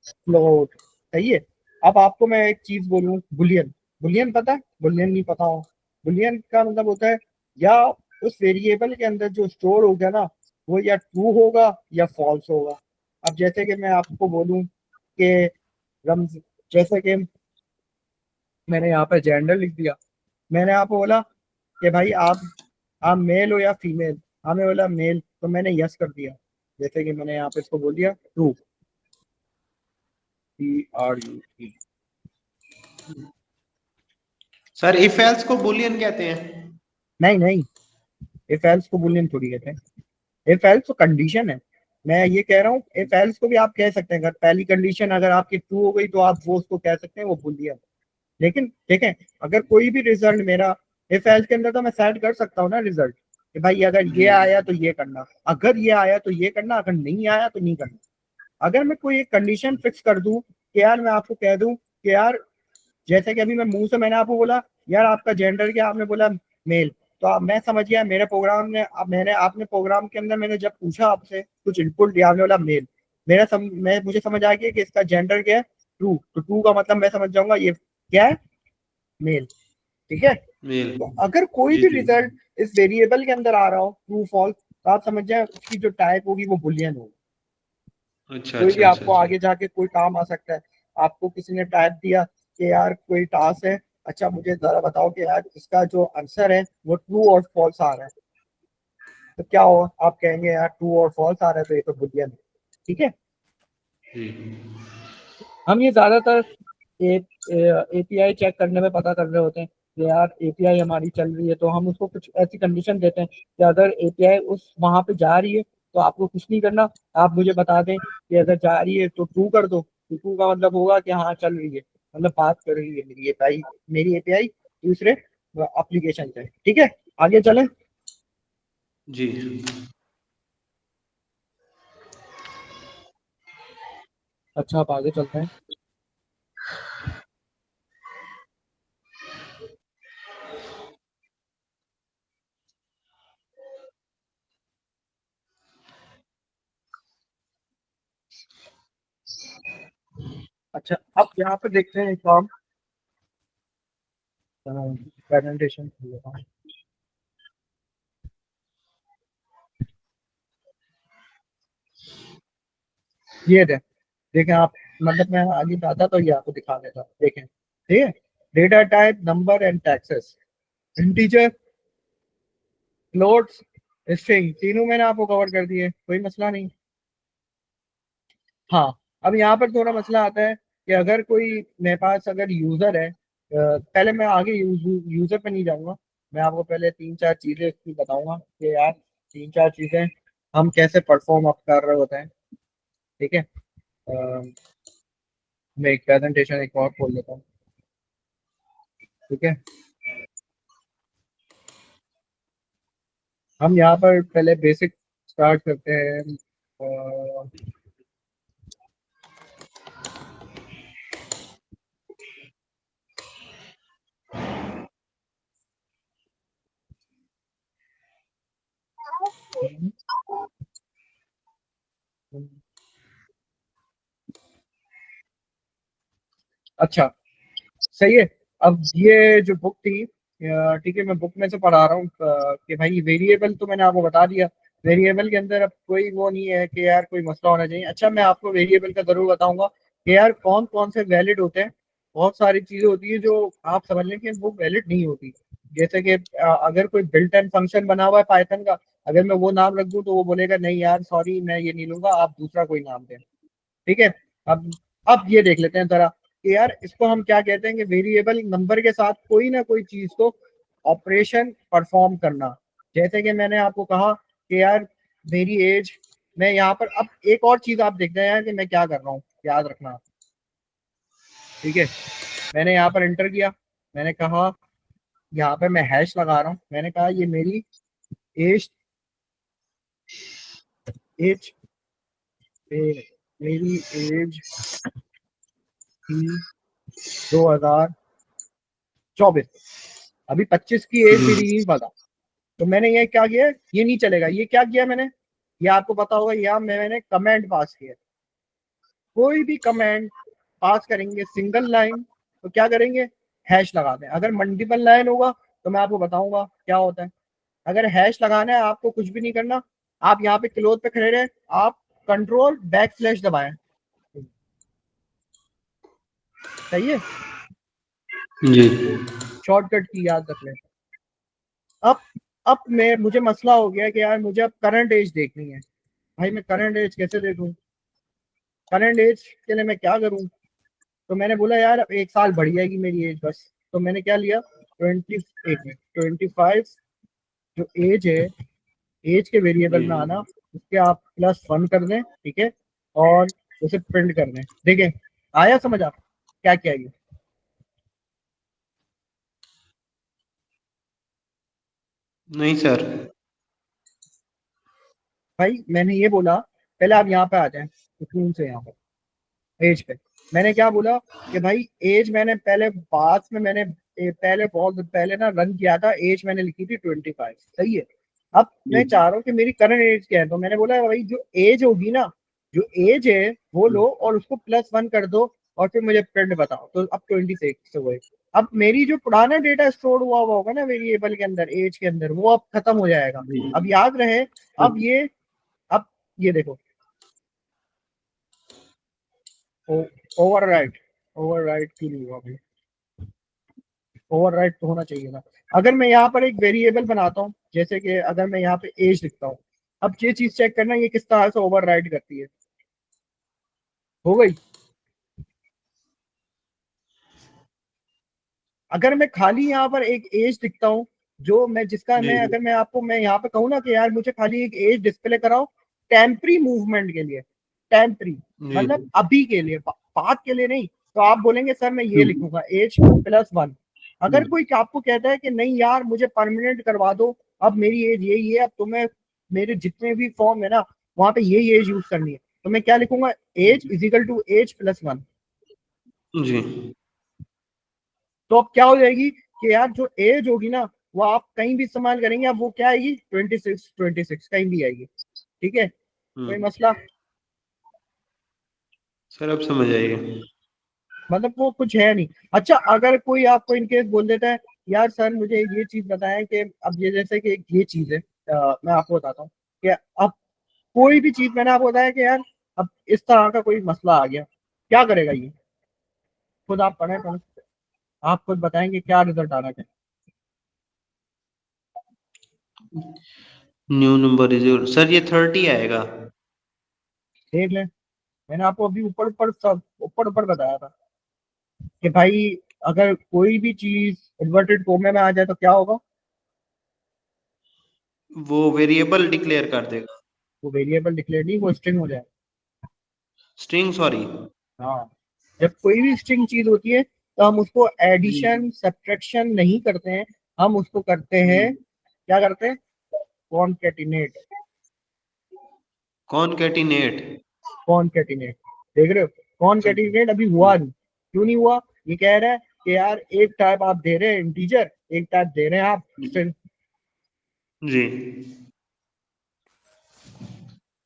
फ्लोट, सही है। अब आपको मैं एक चीज बोलूं, बुलियन, बुलियन पता है, बुलियन नहीं पता हो, बुलियन का मतलब होता है या उस वेरिएबल के अंदर जो स्टोर हो गया ना, वो या ट्रू होगा या फॉल्स होगा। अब जैसे कि मैं आपको बोलूं कि रमज जैसे कि मैंने यहाँ पे जेंडर लिख दिया, मैंने आपको बोला कि भाई आप मेल हो या फीमेल, हमें बोला मेल, तो मैंने यस कर दिया। जैसे कि मैंने यहाँ पे इसको बोल दिया true, TRU। Sir if else को बुलियन कहते हैं? नहीं नहीं, इफ एल्स को बुलियन थोड़ी कहते हैं। इफ एल्स तो कंडीशन है। मैं ये कह रहा हूँ इफ एल्स को भी आप कह सकते हैं, अगर पहली कंडीशन अगर आपकी ट्रू हो गई तो आप वो उसको कह सकते हैं वो बुलियन। लेकिन देखें, अगर कोई भी रिजल्ट मेरा इफ एल्स के अंदर, तो मैं सेट कर सकता हूँ ना रिजल्ट कि भाई अगर ये आया तो ये करना, अगर ये आया तो ये करना, अगर नहीं आया तो नहीं करना। अगर मैं कोई एक कंडीशन फिक्स कर दूं कि यार मैं आपको कह दूं कि यार, जैसे कि अभी मैं मुंह से मैंने आपको बोला यार आपका जेंडर क्या, आपने बोला मेल, तो आप मैं समझ गया मेरे प्रोग्राम ने, अब मैंने आपने प्रोग्राम के अंदर मैंने जब पूछा आपसे कुछ इनपुट दिया, आपने बोला मेल, मुझे समझ आ गया कि इसका जेंडर क्या है, ट्रू, तो ट्रू का मतलब मैं समझ जाऊंगा ये क्या है, मेल। ठीक है, मेल। तो अगर कोई जी भी जी। रिजल्ट इस वेरिएबल के अंदर आ रहा हो ट्रू फॉल्स, तो आप समझ जाए उसकी जो टाइप होगी वो बुलियन होगी। अच्छा कोई भी अच्छा अच्छा आपको अच्छा। आगे जाके कोई काम आ सकता है। आपको किसी ने टाइप दिया कि यार कोई टास्क है, अच्छा मुझे जरा बताओ कि यार इसका जो आंसर है वो ट्रू और फॉल्स आ रहा है, तो क्या हो, आप कहेंगे यार ट्रू और फॉल्स आ रहा है तो ये तो बुलियन है। ठीक है, जी हम ये ज्यादातर एपीआई चेक करने में पता कर रहे होते हैं कि यार एपीआई हमारी चल रही है, तो हम उसको कुछ ऐसी कंडीशन देते हैं कि अगर एपीआई उस वहां पे जा रही है तो आपको कुछ नहीं करना, आप मुझे बता दें कि अगर जा रही है तो ट्रू कर दो, तो ट्रू का मतलब होगा कि हाँ चल रही है, मतलब बात कर रही है मेरी एपीआई दूसरे एप्लीकेशन से। ठीक है, आगे चलें। जी। अच्छा, आप आगे चलते हैं। अच्छा, अब यहाँ पे देखते हैं एक काम, प्रेजेंटेशन, ये देखें आप, मतलब मैं आगे जाता तो ये आपको दिखा देता, देखें ठीक है। Data type, number and taxes, integer, floats, string, तीनों मैंने आपको कवर कर दिए, कोई मसला नहीं। हाँ, अब यहाँ पर थोड़ा मसला आता है कि अगर कोई मेरे पास अगर यूजर है, पहले मैं आगे यूजर पे नहीं जाऊंगा, मैं आपको पहले तीन चार चीजें इसकी बताऊंगा कि यार तीन चार चीजें हम कैसे परफॉर्म अप कर रहे होते हैं। ठीक है, मैं एक प्रेजेंटेशन एक और खोल लेता हूँ। ठीक है, हम यहाँ पर पहले बेसिक स्टार्ट करते हैं। अ, अच्छा, सही है। अब ये जो बुक थी, ठीक है, मैं बुक में से पढ़ा रहा हूँ कि भाई वेरिएबल तो मैंने आपको बता दिया, वेरिएबल के अंदर अब कोई वो नहीं है कि यार कोई मसला होना चाहिए। अच्छा, मैं आपको वेरिएबल का जरूर बताऊंगा कि यार कौन कौन से वैलिड होते हैं। बहुत सारी चीजें होती है जो आप समझ लें कि वो वैलिड नहीं होती। जैसे कि अगर कोई बिल्ट इन फंक्शन बना हुआ है पाइथन का, अगर मैं वो नाम रख दूं तो वो बोलेगा नहीं यार सॉरी मैं ये नहीं लूंगा, आप दूसरा कोई नाम दें। ठीक है, अब ये देख लेते हैं जरा कि यार इसको हम क्या कहते हैं कि वेरिएबल नंबर के साथ कोई ना कोई चीज को ऑपरेशन परफॉर्म करना। जैसे कि मैंने आपको कहा कि यार मेरी एज, मैं यहाँ पर अब एक और चीज आप देखते हैं यार कि मैं क्या कर रहा हूँ, याद रखना। ठीक है, मैंने यहाँ पर एंटर किया, मैंने कहा यहाँ पे मैं हैश लगा रहा हूँ, मैंने कहा ये मेरी एज, एज मेरी एज थी 2024, अभी 25 की एज जी मेरी नहीं पता। तो मैंने ये क्या किया, ये नहीं चलेगा, ये क्या किया मैंने, ये आपको पता होगा, यहाँ मैंने कमेंट पास किया। कोई भी कमेंट पास करेंगे सिंगल लाइन तो क्या करेंगे, हैश लगाते हैं। अगर मल्टीपल लाइन होगा तो मैं आपको बताऊंगा क्या होता है। अगर हैश लगाना है आपको कुछ भी नहीं करना, आप यहाँ पे क्लोज पे खड़े रहे, आप कंट्रोल बैक स्लैश दबाएं, सही है, जी। शॉर्टकट की याद रख लें। अब अब मैं मुझे मसला हो गया कि यार मुझे अब करंट एज देखनी है। भाई मैं करंट एज कैसे देखूं, करंट एज के लिए मैं क्या करूं। तो मैंने बोला यार अब एक साल बढ़ जाएगी मेरी एज बस, तो मैंने क्या लिया, 25 जो एज है, एज के वेरिएबल में आना, उसके आप +1 कर दें, ठीक है, और उसे प्रिंट कर दें। देखिए आया समझ आप क्या क्या ये? नहीं सर। भाई मैंने ये बोला, पहले आप यहाँ पे आ जाएं सुकून से, यहाँ पर एज पे मैंने क्या बोला कि भाई एज मैंने पहले बाद में मैंने पहले बहुत पहले ना रन किया था, एज मैंने लिखी थी 25, सही है। अब मैं चाह रहा हूँ कि मेरी करंट एज क्या है, तो मैंने बोला भाई जो एज होगी ना, जो एज है वो लो और उसको +1 कर दो और फिर मुझे प्रिंट बताओ। तो अब 26 हुए। अब मेरी जो पुराना डेटा स्टोर हुआ हुआ होगा ना वेरिएबल के अंदर, एज के अंदर, वो अब खत्म हो जाएगा। अब याद रहे, अब ये देखो, ओवरराइट ओवरराइट क्यों नहीं हुआ भाई? ओवरराइट तो होना चाहिए ना। अगर मैं यहाँ पर एक वेरिएबल बनाता हूँ, जैसे कि अगर मैं यहाँ पे एज लिखता हूँ, अब ये चीज चेक करना ये किस तरह से ओवरराइट करती है। हो गई। अगर मैं खाली यहाँ पर एक एज लिखता हूँ, जो मैं जिसका मैं अगर मैं आपको मैं यहाँ पे कहूँ ना कि यार मुझे खाली एक एज डिस्प्ले कराओ टेम्परी मूवमेंट के लिए, टेम्परी मतलब अभी के लिए, बात के लिए नहीं, तो आप बोलेंगे सर मैं ये लिखूंगा एज +1। अगर कोई आपको कहता है कि नहीं यार मुझे परमानेंट करवा दो, अब मेरी एज यही है, अब तुम्हें मेरे जितने भी फॉर्म है ना वहां पे यही एज यूज करनी है, तो मैं क्या लिखूंगा, एज = एज +1। जी। तो अब क्या हो जाएगी कि यार जो एज होगी ना वो आप कहीं भी इस्तेमाल करेंगे, अब वो क्या आएगी, 26 कहीं भी आएगी, ठीक है, कोई मसला? सर अब समझ आइए। मतलब वो कुछ है नहीं। अच्छा अगर कोई आपको इनकेस बोल देता है यार सर मुझे ये चीज बताएं कि अब ये जैसे कि ये चीज है, मैं आपको बताता हूँ कि अब कोई भी चीज मैंने आपको बताया कि यार अब इस तरह का कोई मसला आ गया, क्या करेगा ये? खुद आप पढ़े, आप खुद बताएंगे क्या रिजल्ट आना चाहिए। न्यू नंबर इज सर ये 30 आएगा। देख लें, मैंने आपको अभी ऊपर ऊपर सब ऊपर ऊपर बताया था कि भाई अगर कोई भी चीज इन्वर्टेड कोमे में आ जाए तो क्या होगा, वो वेरिएबल डिक्लेयर कर देगा। वो वेरिएबल डिक्लेयर नहीं, वो स्ट्रिंग हो जाए। String sorry. हाँ, जब कोई भी स्ट्रिंग चीज होती है तो हम उसको एडिशन सब्ट्रैक्शन नहीं करते हैं, हम उसको करते हैं, क्या करते हैं, कॉनकैटिनेट। कॉनकैटिनेट। कॉनकैटिनेट, देख रहे हो, कॉनकैटिनेट अभी हुआ नहीं, क्यों नहीं हुआ? ये कह रहा है कि यार एक टाइप आप दे रहे हैं इंटीजर, एक टाइप दे रहे हैं आप स्ट्रिंग। जी।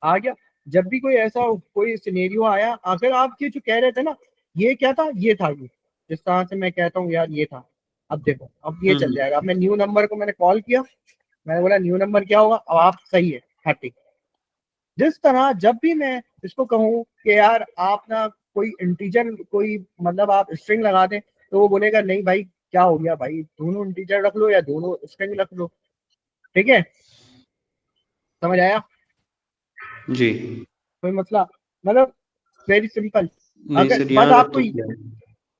आ गया। जब भी कोई ऐसा कोई सिनेरियो आया, अगर आप ये जो कह रहे थे ना ये क्या था, ये था, ये जिस तरह से मैं कहता हूँ यार ये था, अब देखो अब ये चल जाएगा। अब मैं न्यू नंबर को मैंने कॉल किया, मैंने बोला न्यू नंबर क्या होगा, अब आप सही है 30। जिस तरह जब भी मैं इसको कहूँ कि यार आप ना कोई इंटीजर कोई मतलब आप स्ट्रिंग लगा दें, तो वो बोलेगा नहीं भाई क्या हो गया भाई, दोनों इंटीजर रख लो या दोनों स्ट्रिंग रख लो, ठीक है, समझ आया? जी। कोई मसला, मतलब वेरी सिंपल। नहीं अगर सर बस यहाँ तक आपको तो किया है।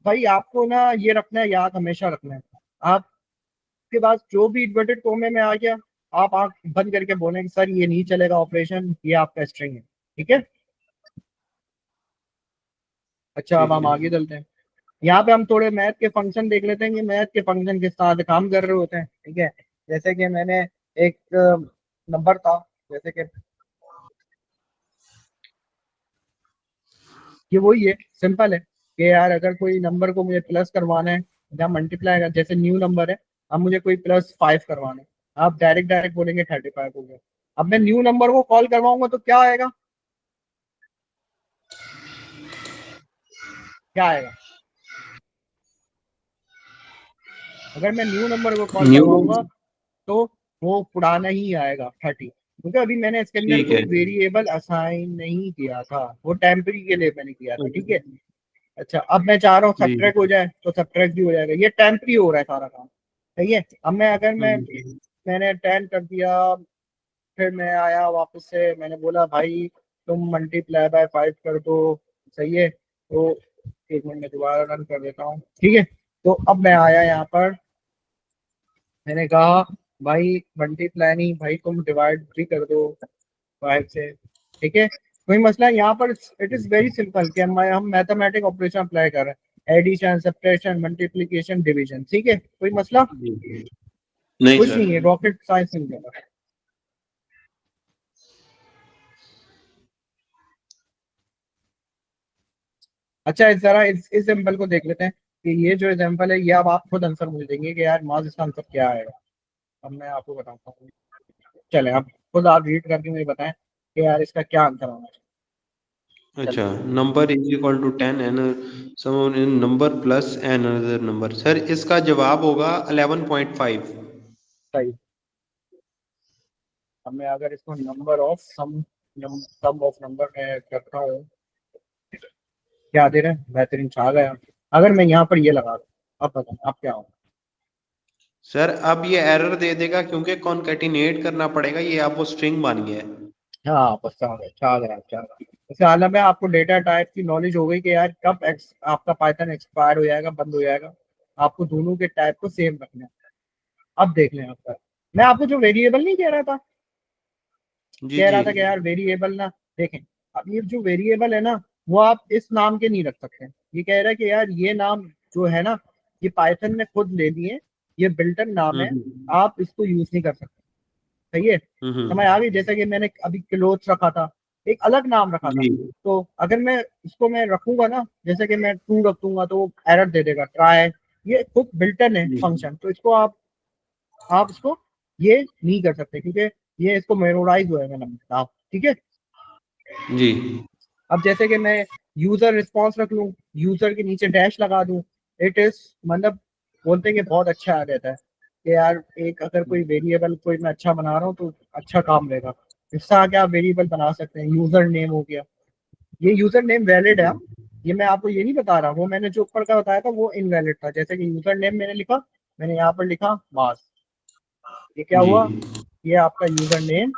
भाई आपको ना ये रखना है याद, हमेशा रखना है, आपके पास जो भी इन्वर्टेड कोमे में आ गया, आप आंख बंद करके बोलें कि सर ये नहीं चलेगा ऑपरेशन, ये आपका स्ट्रिंग है, ठीक है। अच्छा अब ठीक हम है। आगे चलते हैं। यहाँ पे हम थोड़े मैथ के फंक्शन देख लेते हैं कि मैथ के फंक्शन किस तरह से काम कर रहे होते हैं, ठीक है। जैसे कि मैंने एक नंबर था, जैसे कि ये वही है, सिंपल है कि यार अगर कोई नंबर को मुझे प्लस करवाना है या मल्टीप्लाई का, जैसे न्यू नंबर है, अब मुझे कोई +5 करवाना है, आप डायरेक्ट डायरेक्ट बोलेंगे 35 हो गया। अब मैं न्यू नंबर को कॉल करवाऊंगा तो क्या आएगा, क्या आएगा? अगर मैं न्यू नंबर को कॉल न्यू। करवाऊंगा तो वो पुराना ही आएगा 30, क्योंकि अभी मैंने इसके अंदर ठीक कोई है। वेरिएबल असाइन नहीं किया था, वो टेम्परी के लिए मैंने किया था, ठीक है। अच्छा अब मैं चाह रहा हूँ जी। सब्ट्रैक्ट हो जाए तो सब्ट्रैक्ट भी हो जाएगा, ये टेम्परी हो रहा है सारा काम, सही है। अब मैं अगर मैंने 10 कर दिया, फिर मैं आया वापस से, मैंने बोला भाई तुम ×5 कर दो, सही है, तो एक मिनट में दोबारा रन कर देता हूँ, ठीक है। तो अब मैं आया यहाँ पर मैंने कहा भाई मल्टीप्लाई नहीं भाई, तुम डिवाइड भी कर दो 5 से, ठीक है। कोई मसला है यहाँ पर, इट इज वेरी सिंपल कि हम मैथमेटिक ऑपरेशन अप्लाई कर रहे हैं, एडिशन, सब्ट्रैक्शन, मल्टीप्लिकेशन, डिवीजन, ठीक है, कोई मसला जी नहीं कुछ सर। नहीं है, रॉकेट साइंस नहीं कर रहा। अच्छा इस जरा इस एग्जाम्पल को देख लेते हैं कि ये जो एग्जाम्पल है, ये अब आप खुद आंसर मुझे देंगे कि यार मास इसका आंसर क्या आएगा। अब मैं आपको बताता हूँ, चले आप खुद आप रीड करके मुझे बताएं कि यार इसका क्या आंसर होना चाहिए। अच्छा, चलो number is equal to 10 an sum number plus an another number. Sir इसका जवाब होगा 11.5। सही। अब मैं अगर इसको number of sum of number में करता हूँ, क्या दे रहे हैं, बेहतरीन छा गया। अगर मैं यहाँ पर ये लगा दूँ, अब बताएं अब क्या होगा। सर अब ये एरर दे देगा क्योंकि कॉन्केटिनेट करना पड़ेगा, ये आपको स्ट्रिंग बन गया है। हाँ बस चाह गया। जैसे हाल में आपको डेटा टाइप की नॉलेज हो गई कि यार कब एक्स आपका पाइथन एक्सपायर हो जाएगा, बंद हो जाएगा, आपको दोनों के टाइप को सेम रखना है। अब देख लें आपका, मैं आपको जो वेरिएबल नहीं जी कह जी। रहा था कि यार वेरिएबल ना, देखें, अब ये जो वेरिएबल है ना, वो आप इस नाम के नहीं रख सकते। ये कह रहा है कि यार ये नाम जो है ना, ये पाइथन ने खुद ले लिए, ये बिल्टन नाम है, हम्म आप इसको यूज नहीं कर सकते। सही है, समझ आ हम्म। गई। जैसे कि मैंने अभी क्लोथ्स रखा था, एक अलग नाम रखा था, जी तो अगर मैं इसको मैं रखूंगा ना, जैसे कि मैं ट्रू रख दूंगा तो एरर दे देगा ट्राई। ये खुद बिल्टन है जी फंक्शन, तो इसको आप इसको ये नहीं कर सकते, क्योंकि ये इसको मेमोराइज होएगा नंबर आप, ठीक है। जी अब जैसे कि मैं यूजर रिस्पॉन्स रख लूं, यूजर के नीचे डैश लगा दूं, इट इज मतलब बोलते हैं कि बहुत अच्छा आ रहता है कि यार एक अगर कोई वेरिएबल कोई मैं अच्छा बना रहा हूँ तो अच्छा काम रहेगा। इससे आगे आप वेरिएबल बना सकते हैं, यूजर नेम हो गया, ये यूजर नेम वैलिड है। ये मैं आपको ये नहीं बता रहा, वो मैंने जो ऊपर का बताया था वो इनवैलिड था। जैसे कि यूजर नेम मैंने लिखा, मैंने यहाँ पर लिखा मास, ये क्या जी हुआ, ये आपका यूजर नेम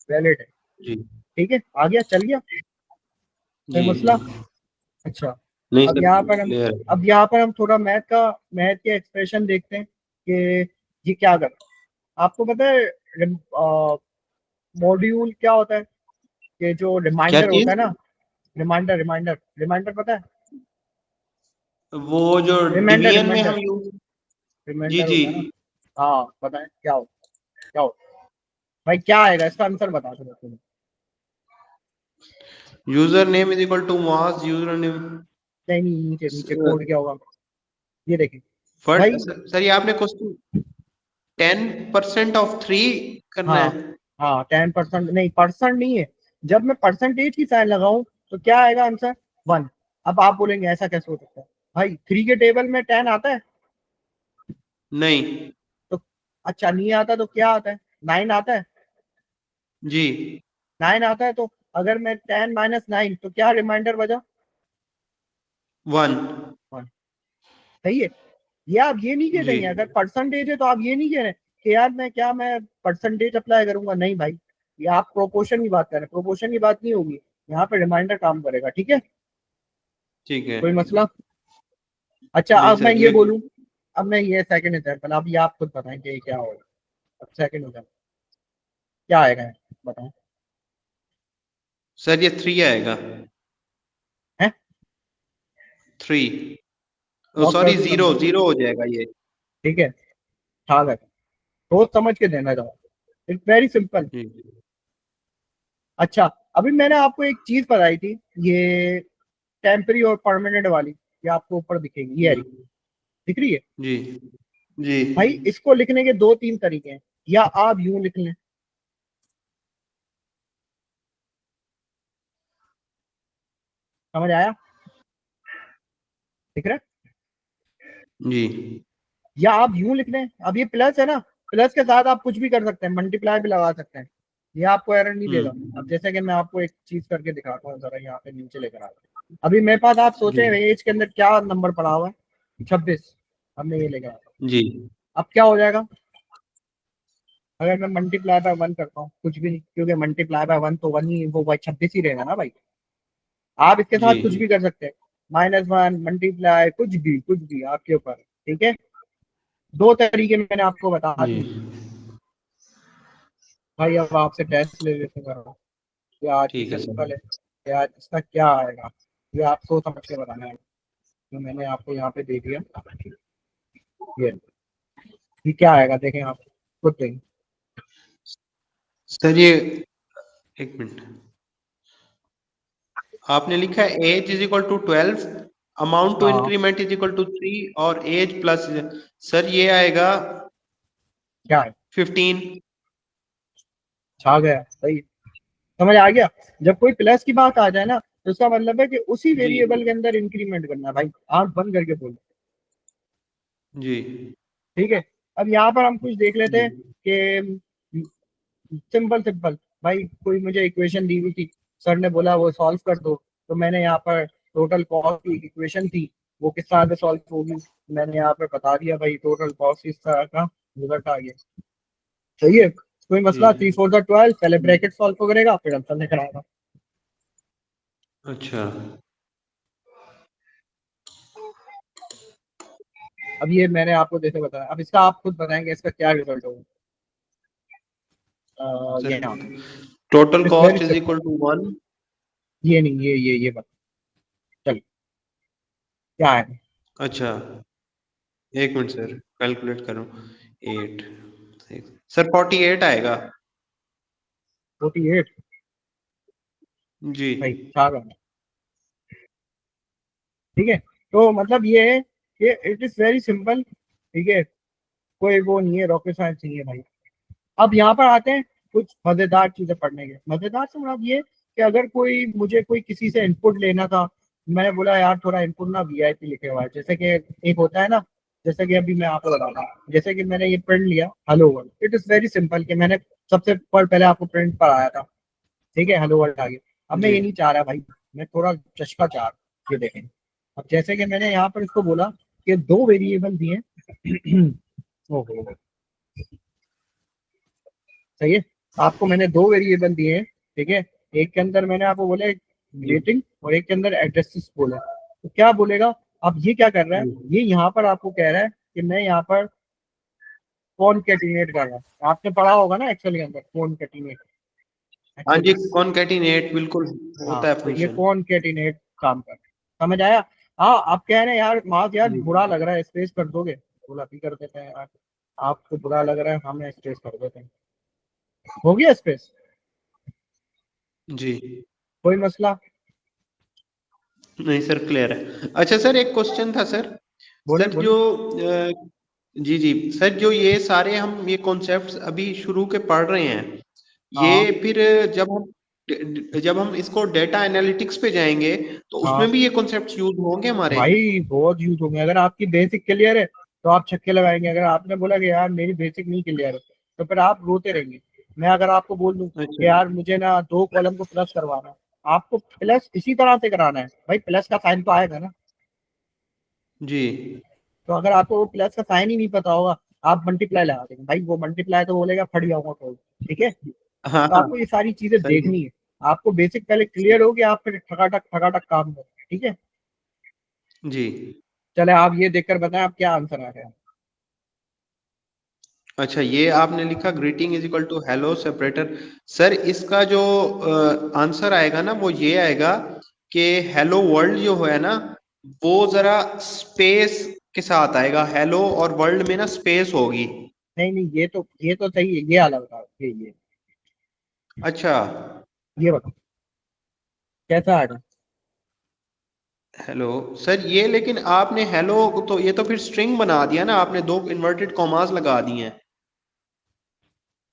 वैलिड है, जी ठीक है, आ गया, चल गया, कोई जी। मसला। अच्छा, नहीं अब सर, यहाँ पर हम क्लियर। अब यहाँ पर हम थोड़ा मैथ के एक्सप्रेशन देखते हैं कि ये क्या कर, आपको पता है मॉड्यूल क्या होता है, कि जो क्या रिमाइंडर होता चीज? है ना, रिमाइंडर पता है, वो जो रिमाइंडर डिवीजन में रिमाइंडर हम यूज। जी रिमाइंडर जी। होता है ना। हाँ बताएं क्या होता भाई, क्या आएगा इसका आंसर बता दो तुम्हें। User name is equal to mass user name. नहीं नहीं, नीचे नीचे कोड क्या होगा, ये देखिए भाई। फर्स्ट सर, ये आपने क्वेश्चन 10% ऑफ 3 करना हाँ है। हाँ, 10% नहीं, परसेंट नहीं है, जब मैं परसेंटेज की साइन लगाऊं तो क्या आएगा आंसर, 1। अब आप बोलेंगे ऐसा कैसे हो सकता है भाई, 3 के टेबल में 10 आता है, नहीं। तो अच्छा नहीं आता तो क्या आता है, 9 आता है, जी 9 आता है, तो अगर मैं 10 - 9 तो क्या रिमाइंडर बजा, 1। 1। सही है, ये आप ये नहीं कह जी देंगे, अगर परसेंटेज है तो आप ये नहीं कह रहे कि यार मैं परसेंटेज अप्लाई करूंगा, नहीं भाई, ये आप प्रोपोर्शन की बात कर रहे हैं, प्रोपोर्शन की बात नहीं होगी, यहाँ पे रिमाइंडर काम करेगा, ठीक है, ठीक है। कोई मसला। अच्छा नहीं अब मैं सर, ये क्लियर। बोलूं, अब मैं ये सेकंड एग्जाम्पल, अब ये आप खुद बताएं कि ये क्या होगा। अब सेकंड एग्जाम्पल क्या आएगा, बताएं। सर ये 3 आएगा। हैं, 3। लॉक कर सॉरी, दूं जीरो नंबर, जीरो हो जाएगा ये। ठीक है, आ गए, सोच समझ के देना जवाब, इट्स वेरी सिंपल। जी अच्छा, अभी मैंने आपको एक चीज बताई थी, ये टेम्परी और परमानेंट वाली, ये आपको ऊपर दिखेगी, ये रही, दिख रही है जी जी। भाई। इसको लिखने के 2-3 तरीके हैं, या आप यूं लिख लें, समझ आया, दिख रहा है, जी या आप यूं लिख लें, अब ये प्लस है ना, प्लस के साथ आप कुछ भी कर सकते हैं, मल्टीप्लाई भी लगा सकते हैं, ये आपको एरर नहीं देगा। अब जैसे कि मैं आपको एक चीज करके दिखाता हूँ, जरा यहाँ पे नीचे लेकर आता हूँ, अभी मेरे पास आप जी सोचे एज के अंदर क्या नंबर पड़ा हुआ है, 26, अब मैं ये लेकर आता हूँ, जी अब क्या हो जाएगा, अगर मैं मल्टीप्लाई बाय 1 करता हूँ, कुछ भी नहीं, क्योंकि मल्टीप्लाई बाय 1 तो 1 ही, वो भाई 26 ही रहेगा ना भाई। आप इसके जी साथ कुछ भी कर सकते हैं, -1 मल्टीप्लाई, कुछ भी आपके ऊपर, ठीक है। 2 तरीके मैंने आपको बता जी दिए भाई। अब आपसे टेस्ट ले लेते करो, ये आज की ठीक है सर। सिंपल है, ये आज इसका क्या आएगा, ये आप सोच समझ के बताना है। तो मैंने आपको यहाँ पे दे दिया, ये क्या आएगा देखें आप खुद देखें। सर ये एक मिनट, आपने लिखा है age is equal to 12, amount to हाँ इंक्रीमेंट इज इक्वल टू 3 और एज प्लस, सर ये आएगा क्या है, 15। छा गया सही, समझ आ गया। जब कोई प्लस की बात आ जाए ना, तो इसका मतलब है कि उसी जी वेरिएबल के अंदर इंक्रीमेंट करना है भाई, आंख बंद करके बोलो। जी ठीक है, अब यहाँ पर हम कुछ देख लेते जी हैं कि सिंपल सिंपल भाई, कोई मुझे इक्वेशन दी हुई थी, सर ने बोला वो सॉल्व कर दो, तो मैंने यहाँ पर टोटल कॉस्ट की इक्वेशन थी, वो किस तरह से सॉल्व होगी, मैंने यहाँ पर बता दिया भाई, टोटल कॉस्ट इस तरह का रिजल्ट आ गया। सही है, कोई जी मसला, 3 4 12, पहले ब्रैकेट सॉल्व करेगा फिर आंसर निकल आएगा। अच्छा अब ये मैंने आपको जैसे बताया, अब इसका आप खुद बताएंगे इसका क्या रिजल्ट होगा। सर, ये यहाँ total it's very cost is simple, equal to 1। ये नहीं, ये बता, चलिए क्या है। अच्छा एक मिनट सर, कैलकुलेट करूं। 8 सर 48 आएगा। 48, जी भाई क्या करना, ठीक है। तो मतलब ये है कि इट इज वेरी सिंपल, ठीक है, कोई वो नहीं है, रॉकेट साइंस नहीं है भाई। अब यहाँ पर आते हैं कुछ मजेदार चीजें पढ़ने के, मजेदार से मतलब ये कि अगर कोई मुझे कोई किसी से इनपुट लेना था, मैंने बोला यार थोड़ा इनपुट ना वीआईपी लिखे हुआ है, जैसे कि एक होता है ना, जैसे कि अभी मैं आपको बताता हूँ, जैसे कि मैंने ये प्रिंट लिया hello world, it is very simple कि मैंने सबसे पहले आपको प्रिंट पर आया था, ठीक है, हेलो वर्ल्ड आ गया। अब मैं जी ये नहीं चाह रहा भाई, मैं थोड़ा चस्का चाह रहा, ये देखें। अब जैसे कि मैंने यहाँ पर इसको बोला कि 2 वेरिएबल दिए ओहो, सही है, आपको मैंने 2 वेरिएबल दिए हैं, ठीक है, एक के अंदर मैंने आपको बोला जी ग्रेटिंग और एक के अंदर एड्रेसेस बोला, तो क्या बोलेगा। अब ये क्या कर रहा है, जी। ये यहाँ पर आपको कह रहा है कि मैं यहाँ पर कॉनकैटिनेट कर रहा हूँ, आपने पढ़ा होगा ना एक्सेल के अंदर कॉनकैटिनेट, हाँ एक्सेल जी, में। कॉनकैटिनेट बिल्कुल हाँ होता है तो ये फंक्शन। कॉनकैटिनेट काम कर, समझ आया। हाँ आप कह रहे हैं यार मास यार जी बुरा लग रहा है, स्पेस कर दोगे, बोला भी कर देते हैं यार, आपको बुरा लग रहा है, हमें स्पेस कर देते हैं, हो गया स्पेस, जी। कोई मसला। नहीं सर, क्लियर है। अच्छा सर, एक क्वेश्चन था सर। बोले सर बोले। जो जी जी सर, जो ये सारे हम ये कॉन्सेप्ट्स अभी शुरू के पढ़ रहे हैं, हाँ ये फिर जब हम इसको डेटा एनालिटिक्स पे जाएंगे तो हाँ उसमें भी ये कॉन्सेप्ट्स यूज होंगे हमारे। भाई बहुत यूज होंगे, अगर आपकी बेसिक क्लियर है तो आप छक्के लगाएंगे, अगर आपने बोला कि यार मेरी बेसिक नहीं क्लियर है तो फिर आप रोते रहेंगे। मैं अगर आपको बोल दूं कि अच्छा यार मुझे ना 2 कॉलम को प्लस करवाना है, आपको प्लस इसी तरह से कराना है भाई, प्लस का साइन तो आएगा ना। जी तो अगर आपको वो प्लस का साइन ही नहीं पता होगा, आप मल्टीप्लाई लगा देंगे भाई, वो मल्टीप्लाई तो बोलेगा फट जाऊंगा तो, ठीक है। हाँ तो हाँ आपको ये सारी चीजें सही है। देखनी है, आपको बेसिक पहले क्लियर हो, कि आप फिर ठकाठक काम करें, ठीक है। जी चले आप ये देखकर बताएं आप क्या आंसर आ रहा है। अच्छा, ये आपने लिखा greeting is equal to hello separator. Sir इसका जो आंसर आएगा ना वो ये आएगा कि हेलो वर्ल्ड जो है ना, वो जरा स्पेस के साथ आएगा, हेलो और वर्ल्ड में ना स्पेस होगी। नहीं नहीं, ये तो सही है, ये अलग था, अच्छा ये बताओ कैसा आ रहा है। हेलो सर, ये लेकिन आपने हेलो तो ये तो फिर स्ट्रिंग बना दिया ना, आपने 2 इन्वर्टेड कॉमास लगा दिए हैं।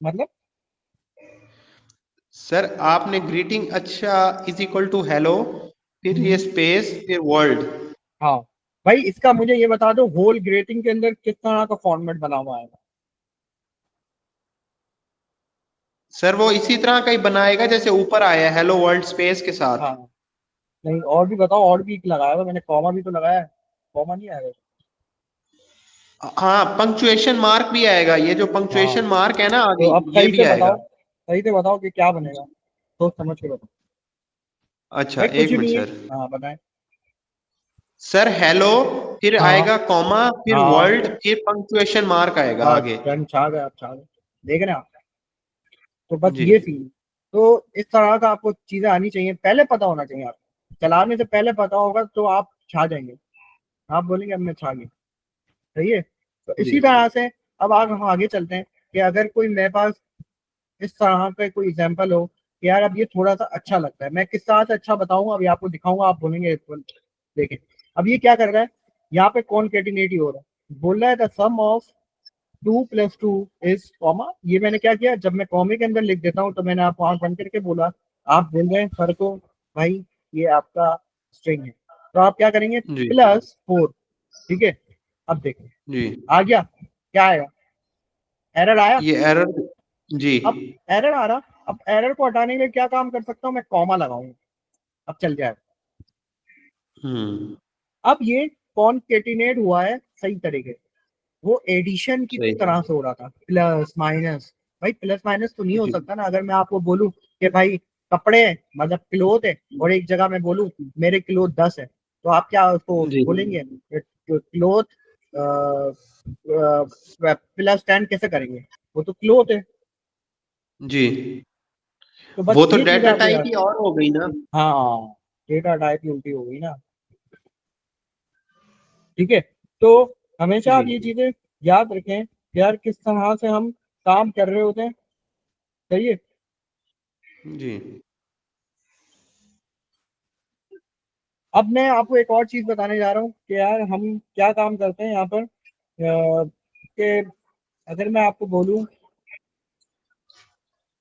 मतलब सर आपने ग्रीटिंग अच्छा इज इक्वल टू हेलो, फिर ये हम्म, स्पेस फिर वर्ल्ड। हाँ भाई, इसका मुझे ये बता दो होल ग्रेटिंग के अंदर किस तरह का फॉर्मेट बना हुआ है। सर वो इसी तरह का ही बनाएगा जैसे ऊपर आया हेलो वर्ल्ड स्पेस के साथ। हाँ नहीं, और भी बताओ, और भी लगाया हुआ मैंने, कॉमा भी तो लगाया है, कॉमा नहीं आएगा। हाँ, पंक्चुएशन मार्क भी आएगा, ये जो हाँ पंक्चुएशन मार्क है ना तो आगे, अब ये सही भी से आएगा। बताओ, सही से बताओ कि क्या बनेगा, सोच समझ के बताओ। अच्छा भाई कुछ एक मिनट नहीं है, सर। हाँ बताएं। सर हेलो, फिर हाँ आएगा कॉमा, फिर हाँ वर्ल्ड, फिर पंक्चुएशन मार्क आएगा बस आगे। डन, छा गए आप, छा गए। देख रहे हैं आप? तो बस जी ये सीन। तो इस तरह का आपको चीजें आनी चाहिए, पहले पता होना चाहिए आपको, चलाने से पहले पता होगा तो आप छा जाएंगे। आप बोलेंगे अब मैं छा गया। सही है। तो जी इसी तरह से अब हम आगे चलते हैं कि अगर कोई मेरे पास इस तरह का कोई एग्जांपल हो कि यार अब ये थोड़ा सा अच्छा लगता है, मैं किस तरह से अच्छा बताऊंगा, अभी आपको दिखाऊंगा, आप बोलेंगे देखें। अब ये क्या कर रहा है, यहाँ पे कॉनकेटिनेट हो रहा है, बोल रहा है the sum of 2 + 2 is comma. ये मैंने क्या किया, जब मैं कॉमे के अंदर लिख देता हूँ तो मैंने आपको आंख बंद करके बोला, आप बोल रहे हैं सर को भाई ये आपका स्ट्रिंग है, तो आप क्या करेंगे, जी +4। ठीक है। अब देखो जी। आ गया, क्या आएगा, एरर आया। ये एरर। जी अब एरर आ रहा, अब एरर को हटाने के लिए क्या काम कर सकता हूँ, मैं कॉमा लगाऊंगा, अब चल जाएगा। हम्म। अब ये कॉनकेटिनेट हुआ है सही तरीके से। वो एडिशन की सही। तरह से हो रहा था, प्लस माइनस। भाई प्लस माइनस तो नहीं हो जी सकता ना, अगर मैं आपको बोलूं कि भाई कपड़े हैं, मतलब क्लोथ है, और एक जगह मैं बोलूं मेरे क्लोथ 10 है, तो आप क्या उसको जी बोलेंगे, क्लोथ +10 कैसे करेंगे, वो तो क्लोथ है। जी। तो बस वो तो ये चीज डेटा आपको टाइप याद। ही और हो गई ना। हाँ, डेटा टाइप की उल्टी हो गई ना। ठीक है। तो हमेशा जी आप ये चीजें याद रखें कि यार किस तरह से हम काम कर रहे होते हैं। सही है। जी अब मैं आपको एक और चीज बताने जा रहा हूँ कि यार हम क्या काम करते हैं यहाँ पर, कि अगर मैं आपको बोलूँ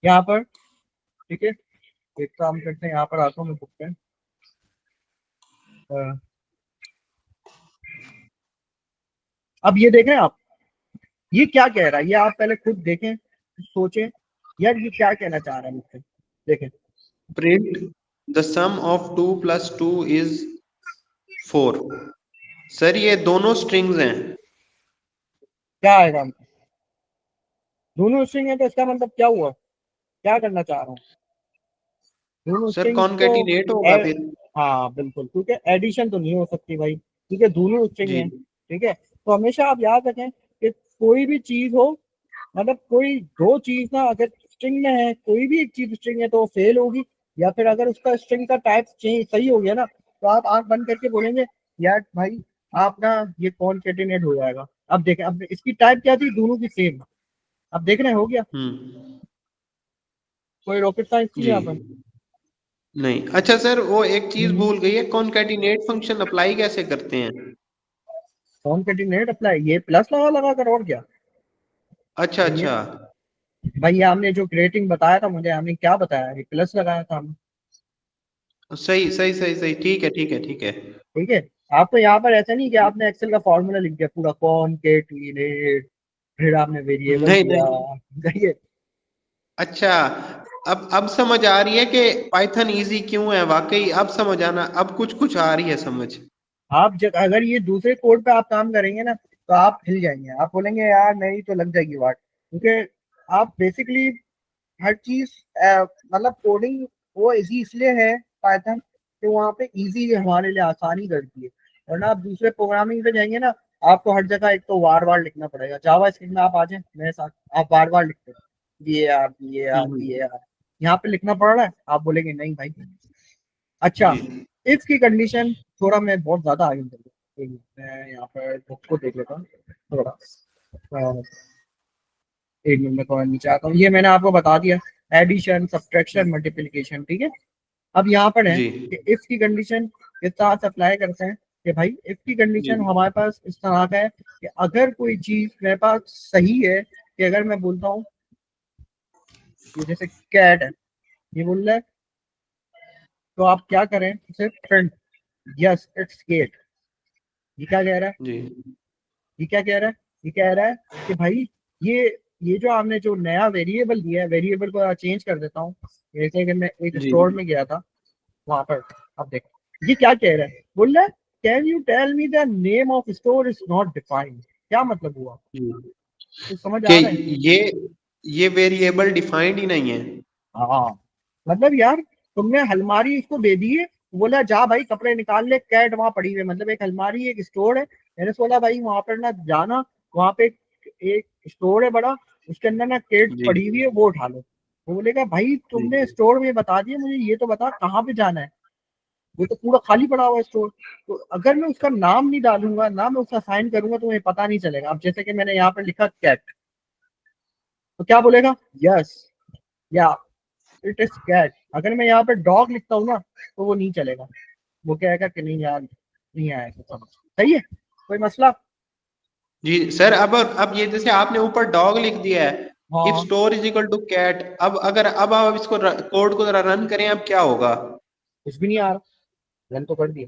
यहाँ पर, ठीक है, एक काम करते हैं, यहाँ पर आता हूँ मैं बुक पे। अ, अब ये देख रहे हैं आप, ये क्या कह रहा है, ये आप पहले खुद देखें, सोचें यार ये क्या कहना चाह रहा है मुझसे। देखें print the sum of 2 + 2 is 4। Sir ये दोनों स्ट्रिंग्स हैं। क्या आएगा हमको, दोनों स्ट्रिंग है तो इसका मतलब क्या हुआ, क्या करना चाह रहा हूँ, दोनों सर स्ट्रिंग तो कॉनकैटिनेट होगा ए, फिर। हाँ बिल्कुल, क्योंकि एडिशन तो नहीं हो सकती भाई, ठीक है, दोनों स्ट्रिंग जी है। ठीक है। तो हमेशा आप याद रखें कि कोई भी चीज हो, मतलब कोई दो चीज ना अगर स्ट्रिंग में है, कोई भी एक चीज स्ट्रिंग है तो फेल होगी, या फिर अगर उसका स्ट्रिंग का टाइप चेंज सही हो गया ना, तो आप आंख बंद करके बोलेंगे यार भाई आप ना ये कॉनकेटिनेट हो जाएगा। अब देखें, अब इसकी टाइप क्या थी, दोनों की सेम। अब देख रहे हैं हो गया, हम्म। कोई रॉकेट साइंस थी जी यहाँ पर। नहीं। अच्छा सर वो एक चीज हम्म। भूल गई है, कॉनकैटिनेट फंक्शन अप्लाई कैसे करते हैं? कॉनकेटिनेट अप्लाई, ये प्लस लगा लगा कर, और क्या। अच्छा भाई ये अच्छा। भाई ये हमने जो ग्रेटिंग बताया था, मुझे हमने क्या बताया, ये प्लस लगाया था हमने। सही सही सही सही, ठीक है ठीक है ठीक है। ठीक है। आपको यहाँ पर ऐसा नहीं कि आपने एक्सेल का फॉर्मूला लिख दिया पूरा कॉनकेटिनेट, फिर आपने वेरिएबल नहीं दिया। नहीं। सही है। अच्छा, अब समझ आ रही है कि पाइथन इजी क्यों है, वाकई अब समझ आना, अब कुछ कुछ आ रही है समझ। आप जब अगर ये दूसरे कोड पे आप काम करेंगे ना, तो आप हिल जाएंगे, आप बोलेंगे यार मेरी तो लग जाएगी वाट, क्योंकि आप बेसिकली हर चीज मतलब कोडिंग वो इजी इसलिए है पाइथन कि वहाँ पे इजी हमारे लिए आसानी करती है, वरना आप दूसरे प्रोग्रामिंग पे जाएंगे ना, आपको हर जगह एक तो वार वार लिखना पड़ेगा। जावा स्क्रिप्ट में आप आ जाए मेरे साथ, आप वार वार लिखते हैं, हम्म। यहाँ पे लिखना पड़ रहा है, आप बोलेंगे नहीं भाई। अच्छा, जी इफ की कंडीशन, थोड़ा मैं बहुत ज्यादा आगे चल गया, एक मिनट, मैं यहाँ पर बुक को देख लेता हूँ थोड़ा। अ, एक मिनट में थोड़ा नीचे आता हूँ, ये मैंने आपको बता दिया, एडिशन सब्ट्रैक्शन मल्टीप्लिकेशन। ठीक है। अब यहाँ पर है जी कि इफ की कंडीशन किस तरह से अप्लाई करते हैं, कि भाई इफ की जी कंडीशन हमारे पास इस तरह का है कि अगर कोई चीज मेरे पास सही है, कि अगर मैं बोलता हूँ ये जैसे कैट है, ये बोल रहा है, तो आप क्या करें, उसे प्रिंट यस इट्स गेट। ये क्या कह रहा है, जी ये क्या कह रहा है, ये कह रहा है कि भाई ये ये जो आपने जो नया वेरिएबल दिया है, वेरिएबल को चेंज कर देता हूँ, जैसे कि मैं एक जी स्टोर में गया था वहां पर। अब देखो ये क्या कह रहा है, बोल रहा है can you tell me the name of store is not defined. क्या मतलब हुआ, जी। कुछ समझ कि आ रहा है। ये ये वेरिएबल डिफाइंड ही नहीं है। हाँ, मतलब यार तुमने अलमारी इसको दे दी है, बोला जा भाई कपड़े निकाल ले, कैट वहां पड़ी हुई है, मतलब एक अलमारी एक स्टोर है। मैंने बोला भाई वहां पर ना जाना, वहां पे एक स्टोर है बड़ा, उसके अंदर ना कैट जी पड़ी हुई है, वो उठा लो। वो बोलेगा भाई तुमने जी स्टोर में बता दिया, मुझे ये तो बता कहाँ पे जाना है, वो तो पूरा खाली पड़ा हुआ है स्टोर। तो अगर मैं उसका नाम नहीं डालूंगा ना, मैं उसका साइन करूंगा, तो मुझे पता नहीं चलेगा। अब जैसे कि मैंने यहाँ पर लिखा कैट, तो क्या बोलेगा, यस या इट इज कैट। अगर मैं यहाँ पे डॉग लिखता हूँ ना, तो वो नहीं चलेगा, वो कहेगा कि नहीं यार नहीं आएगा समझ। सही है, कोई मसला। जी सर। अब ये जैसे आपने ऊपर डॉग लिख दिया है, इफ हाँ store is equal to cat, अब आप इसको कोड को जरा रन करें, अब क्या होगा? कुछ भी नहीं आ रहा, रन तो कर दिया,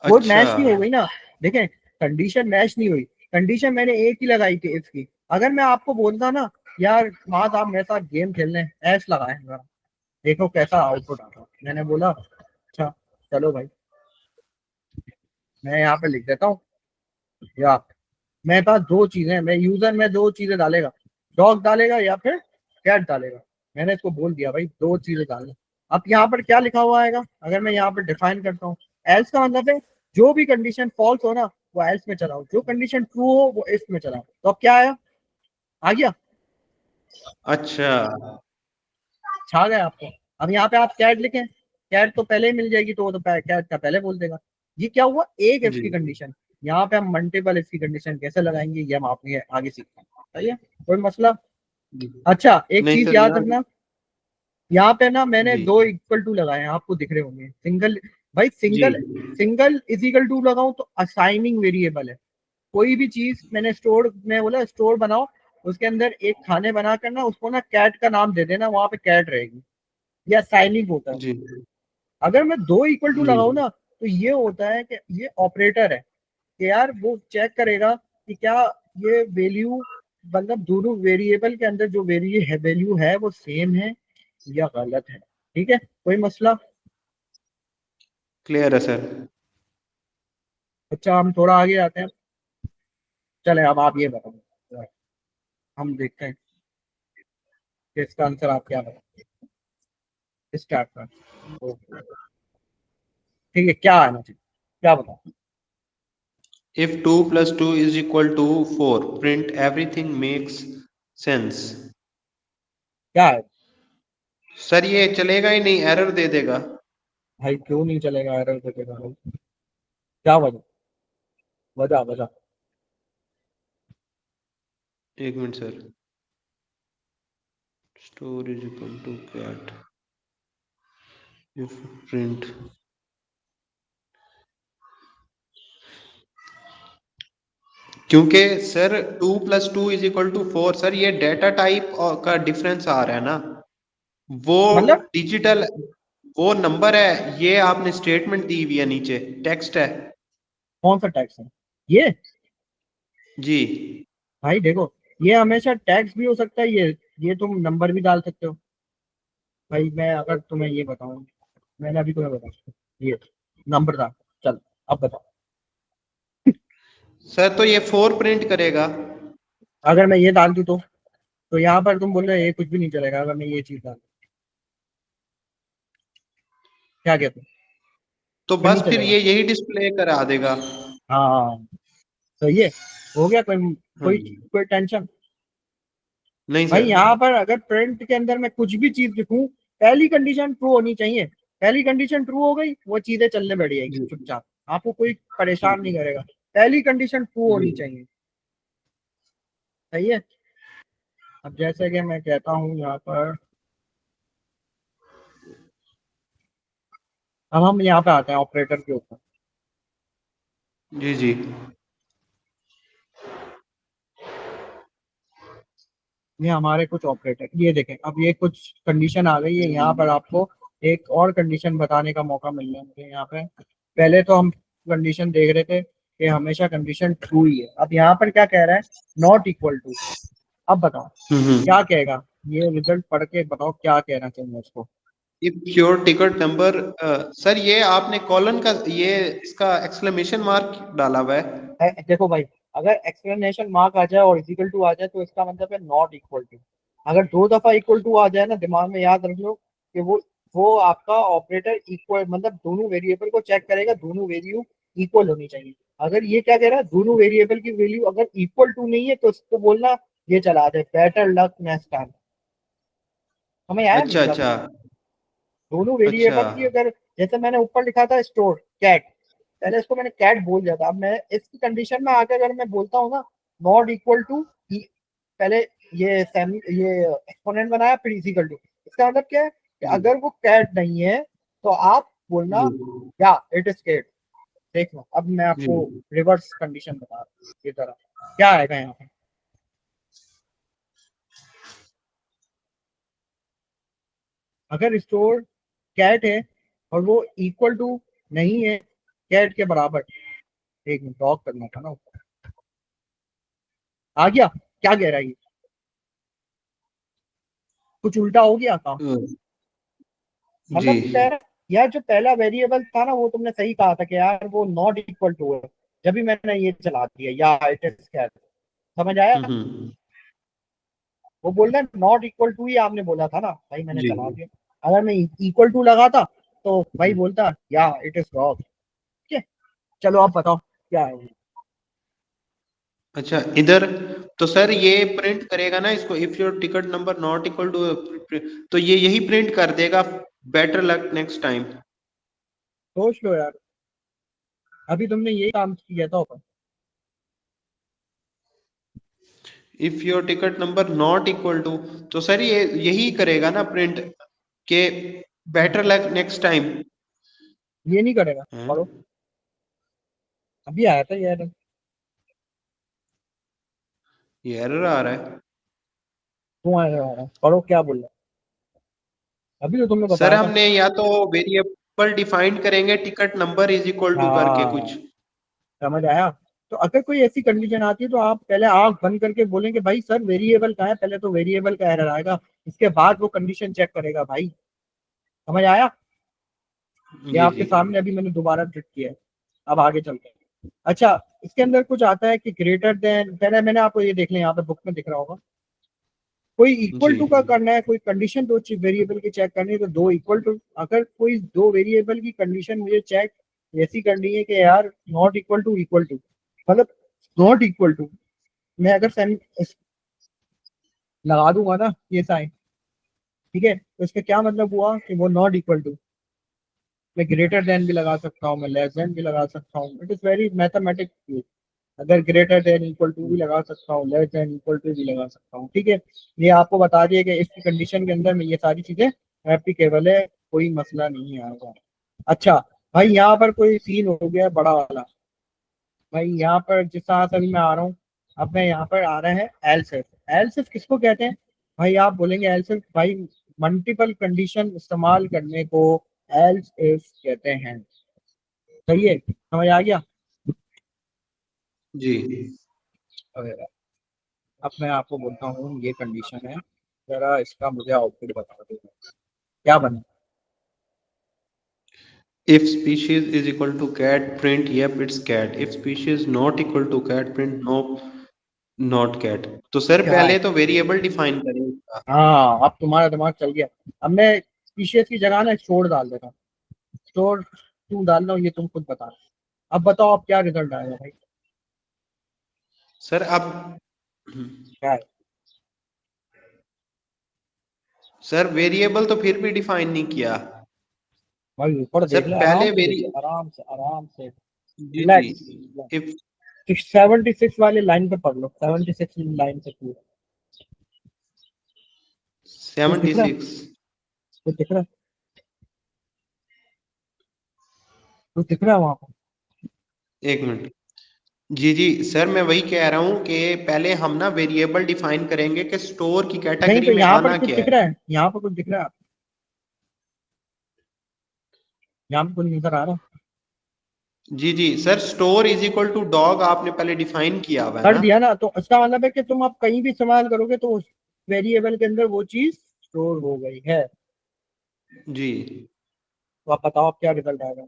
वो अच्छा मैच नहीं हो गई ना। देखें, कंडीशन मैच नहीं हुई। कंडीशन मैंने एक ही लगाई थी इफ की। अगर मैं आपको बोलता ना यार माज आप मेरे साथ गेम खेलने, ऐश लगाए जरा, देखो कैसा आउटपुट आता है, मैंने बोला अच्छा चलो भाई, मैं यहाँ पे लिख देता हूँ या मेरे पास दो चीजें, मैं यूजर में दो चीजें डालेगा, डॉग डालेगा या फिर कैट डालेगा। मैंने इसको बोल दिया भाई दो चीजें डालना। अब यहाँ पर क्या लिखा हुआ आएगा, अगर मैं यहाँ पर डिफाइन करता हूँ, एल्स का मतलब है जो भी कंडीशन फॉल्स हो ना वो एल्स में चलाओ, जो कंडीशन ट्रू हो वो इफ में चलाओ। तो अब क्या आया, आ गया, अच्छा छा गया आपको। अब यहाँ पे आप कैट लिखें, कैट तो पहले ही मिल जाएगी, तो वो तो कैट का पहले बोल देगा। ये क्या हुआ, एक इफ जी की कंडीशन। यहाँ पे हम मल्टीपल इफ की कंडीशन कैसे लगाएंगे ये हम आपने आगे सीखते हैं। सही है, कोई मसला। जी अच्छा एक नहीं चीज सर याद यहाँ। रखना, यहाँ पे ना मैंने जी दो इक्वल टू लगाए हैं, आपको दिख रहे होंगे सिंगल। भाई जी single, single is equal to लगाऊं तो असाइनिंग वेरिएबल है। कोई भी चीज मैंने स्टोर में बोला स्टोर बनाओ, उसके अंदर एक खाने बना कर ना उसको ना कैट का नाम दे देना, वहां पे कैट रहेगी, या साइनिंग होता है। जी अगर मैं दो इक्वल टू जी लगाऊं ना, तो ये होता है कि ये ऑपरेटर है कि यार वो चेक करेगा कि क्या ये वैल्यू, मतलब दोनों वेरिएबल के अंदर जो वैल्यू है वो सेम है या गलत है। ठीक है, कोई मसला। क्लियर है सर। अच्छा हम थोड़ा आगे आते हैं, चले अब आप ये बताओ, हम देखते हैं कि इसका आंसर आप क्या बताओ। स्टार्ट कर, ओके, ठीक है, क्या आना चाहिए, क्या बताओ। If 2 + 2 is equal to 4, print everything makes sense. क्या है सर ये चलेगा ही नहीं, एरर दे देगा। भाई, क्यों नहीं चलेगा, एरर देगा भाई, क्या वजह, वजह वजह। एक minute sir. Store is equal to cat, if print. क्योंकि sir 2 + 2 is equal to 4, sir ये डेटा टाइप का डिफरेंस आ रहा है ना, वो मतलब डिजिटल, वो नंबर है, ये आपने स्टेटमेंट दी हुई है, नीचे टेक्स्ट है। कौन सा टैक्स है ये, जी भाई देखो, ये हमेशा टैक्स भी हो सकता है, ये तुम नंबर भी डाल सकते हो। भाई मैं अगर तुम्हें ये बताऊं, मैंने अभी तुम्हें बताया ये नंबर था, चल अब बताओ। सर, तो ये 4 प्रिंट करेगा। अगर मैं ये डाल दूं तो यहाँ पर तुम बोल रहे हो ये कुछ भी नहीं चलेगा, अगर मैं ये चीज डाल दूं, क्या कहते हो, तो फिर नहीं बस फिर चलेगा। ये यही डिस्प्ले करा देगा। हाँ, तो ये हो गया, कोई हाँ कोई जी। कोई टेंशन। नहीं भाई सर। यहाँ पर अगर प्रिंट के अंदर मैं कुछ भी चीज लिखूं, पहली कंडीशन ट्रू होनी चाहिए। पहली कंडीशन ट्रू हो गई, वो चीजें चलने बैठ जाएगी जी चुपचाप, आपको कोई परेशान नहीं करेगा। पहली कंडीशन ट्रू जी होनी चाहिए। सही है, अब जैसे कि मैं कहता हूँ यहाँ पर, अब हम यहाँ पे आते हैं ऑपरेटर के ऊपर। जी जी ये हमारे कुछ ऑपरेटर, ये देखें, अब ये कुछ कंडीशन आ गई है, यहाँ पर आपको एक और कंडीशन बताने का मौका मिल रहा है मुझे यहाँ पे। पहले तो हम कंडीशन देख रहे थे कि हमेशा कंडीशन ट्रू ही है, अब यहाँ पर क्या कह रहा है, नॉट इक्वल टू। अब बताओ हम्म। क्या कहेगा, ये रिजल्ट पढ़ के बताओ क्या कहना चाहिए उसको। If your ticket number, sir ये आपने कॉलन का, ये इसका एक्सक्लेमेशन मार्क डाला हुआ है। देखो भाई, अगर एक्सप्लेनेशन मार्क आ जाए और इक्वल टू आ जाए तो इसका मतलब है नॉट इक्वल टू। अगर दो दफा इक्वल टू आ जाए ना, दिमाग में याद रख लो कि वो वो आपका ऑपरेटर इक्वल, मतलब दोनों वेरिएबल को चेक करेगा, दोनों वैल्यू इक्वल होनी चाहिए। अगर ये क्या कह रहा है, दोनों वेरिएबल की वैल्यू अगर इक्वल टू नहीं है तो उसको बोलना ये चला दे, बेटर लक नेक्स्ट टाइम। हमें आया अच्छा मतलब, अच्छा दोनों अच्छा। वेरिएबल की अगर, जैसे मैंने ऊपर लिखा था स्टोर कैट, पहले इसको मैंने कैट बोल दिया था, अब मैं इसकी कंडीशन में आके अगर मैं बोलता हूँ ना नॉट इक्वल टू, पहले ये सेमी ये एक्सपोनेंट बनाया फिर इज इक्वल टू, इसका मतलब क्या है कि जी अगर वो कैट नहीं है तो आप बोलना जी या इट इज कैट। देखो अब मैं जी आपको रिवर्स कंडीशन बता रहा हूँ, ये तरह क्या आएगा यहाँ पे। अगर स्टोर कैट है और वो इक्वल टू नहीं है कैट के बराबर, एक मिनट लॉक करना था ना, आ गया, क्या कह रहा है ये, कुछ उल्टा हो गया काम। जी मतलब कह रहा यार जो पहला वेरिएबल था ना वो तुमने सही कहा था कि यार वो नॉट इक्वल टू है, जब भी मैंने ये चला दिया या इट इज कैट, समझ आया। वो बोल रहा है नॉट इक्वल टू ही आपने बोला था ना भाई, मैंने जी चला दिया। अगर मैं इक्वल टू लगाता तो भाई बोलता या इट इज रॉन्ग। ठीक है, चलो आप बताओ क्या है। अच्छा इधर तो सर ये प्रिंट करेगा ना इसको, if your ticket number not equal to, तो ये यही प्रिंट कर देगा बेटर लक नेक्स्ट टाइम। सोच लो यार, अभी तुमने यही काम किया था ऊपर। If your ticket number not equal to, तो सर ये यही करेगा ना प्रिंट के बेटर लक नेक्स्ट टाइम। ये नहीं करेगा, पढ़ो, अभी आया था यार। ये एरर आ रहा है। क्यों आया, पढ़ो क्या बोल रहा है, अभी तो तुमने सर बताया था। हमने या तो वेरिएबल डिफाइन करेंगे ticket number is equal to करके हाँ, कुछ। समझ आया। तो अगर कोई ऐसी कंडीशन आती है तो आप पहले आंख बंद करके बोलेंगे भाई सर वेरिएबल का है, पहले तो वेरिएबल का एरर आएगा, इसके बाद वो कंडीशन चेक करेगा भाई। समझ आया। ये जी आपके जी सामने अभी मैंने दोबारा ट्रिक किया है। अब आगे चलते हैं। अच्छा, इसके अंदर कुछ आता है कि ग्रेटर देन, पहले मैंने आपको ये देख लिया, यहाँ पे बुक में दिख रहा होगा। कोई इक्वल जी टू का करना है, कोई कंडीशन दो वेरिएबल की चेक करनी है तो दो इक्वल टू, अगर कोई दो वेरिएबल की कंडीशन मुझे चेक ऐसी करनी है कि यार नॉट इक्वल टू मतलब नॉट इक्वल टू, मैं अगर सेमी लगा दूंगा ना ये साइन, ठीक है, तो इसका क्या मतलब हुआ कि वो नॉट इक्वल टू, मैं ग्रेटर देन भी लगा सकता हूँ, मैं लेस देन भी लगा सकता हूँ, इट इज वेरी मैथमेटिक्स। अगर ग्रेटर देन इक्वल टू भी लगा सकता हूँ, लेस देन इक्वल टू भी लगा सकता हूँ, ठीक है। ये आपको बता दिया कि इसकी कंडीशन के अंदर में ये सारी चीजें एप्लीकेबल है, कोई मसला नहीं आएगा। अच्छा भाई, यहाँ पर कोई सीन हो गया है बड़ा वाला। भाई यहाँ पर जिस तरह से अभी मैं आ रहा हूँ, अब मैं यहाँ पर आ रहा है एलसिफ। एलसिफ किसको कहते हैं भाई, आप बोलेंगे एलसिफ भाई, मल्टीपल कंडीशन इस्तेमाल करने को एल्स इफ कहते हैं। सही है, समझ आ गया। जी। अब मैं आपको बोलता हूँ ये कंडीशन है, जरा इसका मुझे आउटपुट बता दो क्या बना। If species is equal to cat, print yep it's cat. If species not equal to cat, print no not cat. तो सर क्या है, पहले तो वेरिएबल डिफाइन करें। हाँ अब तुम्हारा दिमाग चल गया। अब मैं स्पीशीज की जगह ना स्टोर डाल देता हूँ, स्टोर क्यों डाल रहा हूँ ये तुम खुद बता। अब बताओ अब क्या रिजल्ट आएगा भाई। सर अब क्या है सर वेरिएबल तो फिर भी डिफाइन नहीं किया। भाई, ऊपर सर देख ले, पहले आराम से देख वेरी ले, आराम से आराम से, जी जी। रिलैक्स। इफ 76 वाले लाइन पे पढ़ लो, 76 लाइन से पूरा। कुछ दिख रहा है, 76। कुछ दिख रहा है, कुछ दिख रहा है वहां पर। एक मिनट। जी जी सर मैं वही कह रहा हूँ कि पहले हम ना वेरिएबल डिफाइन करेंगे कि स्टोर की नहीं कैटेगरी तो में यहाँ पर आना कुछ क्या दिख है। रहा है, यहाँ पर कुछ दिख रहा है, यहाँ पर कुछ नजर आ रहा है। जी जी sir store is equal to dog आपने पहले डिफाइन किया हुआ है कर ना। दिया ना, तो इसका मतलब है कि तुम आप कहीं भी इस्तेमाल करोगे तो उस वेरिएबल के अंदर वो चीज स्टोर हो गई है। जी तो आप बताओ आप क्या रिजल्ट आएगा।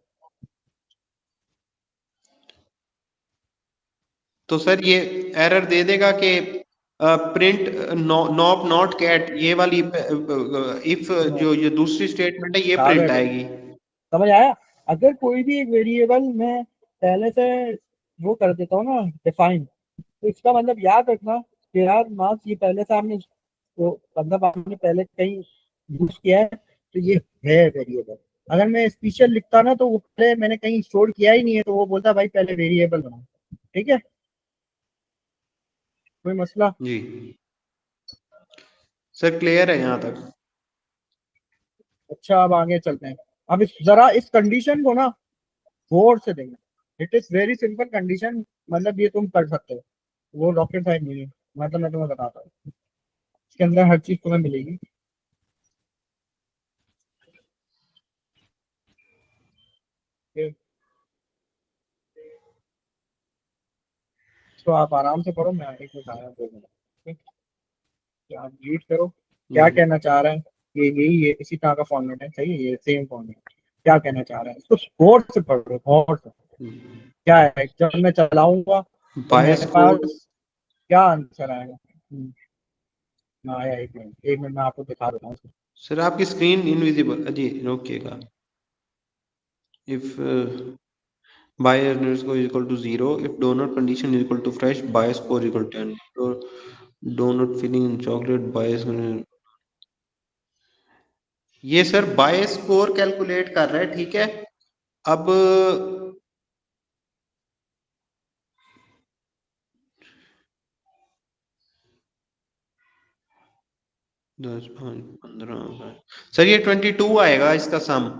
तो सर ये एरर दे देगा कि प्रिंट नॉप नॉट कैट, ये वाली इफ जो ये दूसरी स्टेटमेंट है ये आ प्रिंट गए। आएगी। समझ आया? अगर कोई भी एक वेरिएबल मैं पहले से वो कर देता हूँ ना डिफाइन, तो इसका मतलब याद रखना कि यार मार्क्स ये पहले से आपने तो मतलब आपने पहले कहीं यूज किया है, तो ये है वेरिएबल। अगर मैं स्पेशल लिखता ना तो वो पहले मैंने कहीं स्टोर किया ही नहीं है, तो वो बोलता भाई पहले वेरिएबल बनाओ। ठीक है, कोई मसला? जी सर क्लियर है यहाँ तक? अच्छा, अब आगे चलते हैं। अब जरा इस कंडीशन को ना गौर से देखना। It is very simple condition, मतलब ये तुम कर सकते हो, वो रॉकेट साइंस नहीं है। मतलब मैं तुम्हें बताता हूँ, इसके अंदर हर चीज तुम्हें मिलेगी। ठीक? तो आप आराम से पढ़ो, मैं एक मिनट आया 2 मिनट। ठीक? तो आप रीड करो क्या जी कहना चाह रहे हैं। ये यही है, इसी तरह का फॉर्मेट है, सही है, ये सेम फॉर्मेट। क्या कहना चाह रहे हैं इसको गौर से पढ़ो, गौर से। क्या है, जब मैं चलाऊंगा तो बायस मेरे कोड। पास क्या आंसर आएगा? आया, 1 मिनट 1 मिनट, मैं आपको दिखा देता हूँ। सर आपकी स्क्रीन इनविजिबल, जी रोकिएगा। If by earner score is equal to 0, if donor condition is equal to fresh, buy score is equal to 10, or donut filling in chocolate, buy ये सर बाय स्कोर कैलकुलेट कर रहा है, ठीक है। अब 10 5 15 sir ये 22 आएगा इसका सम।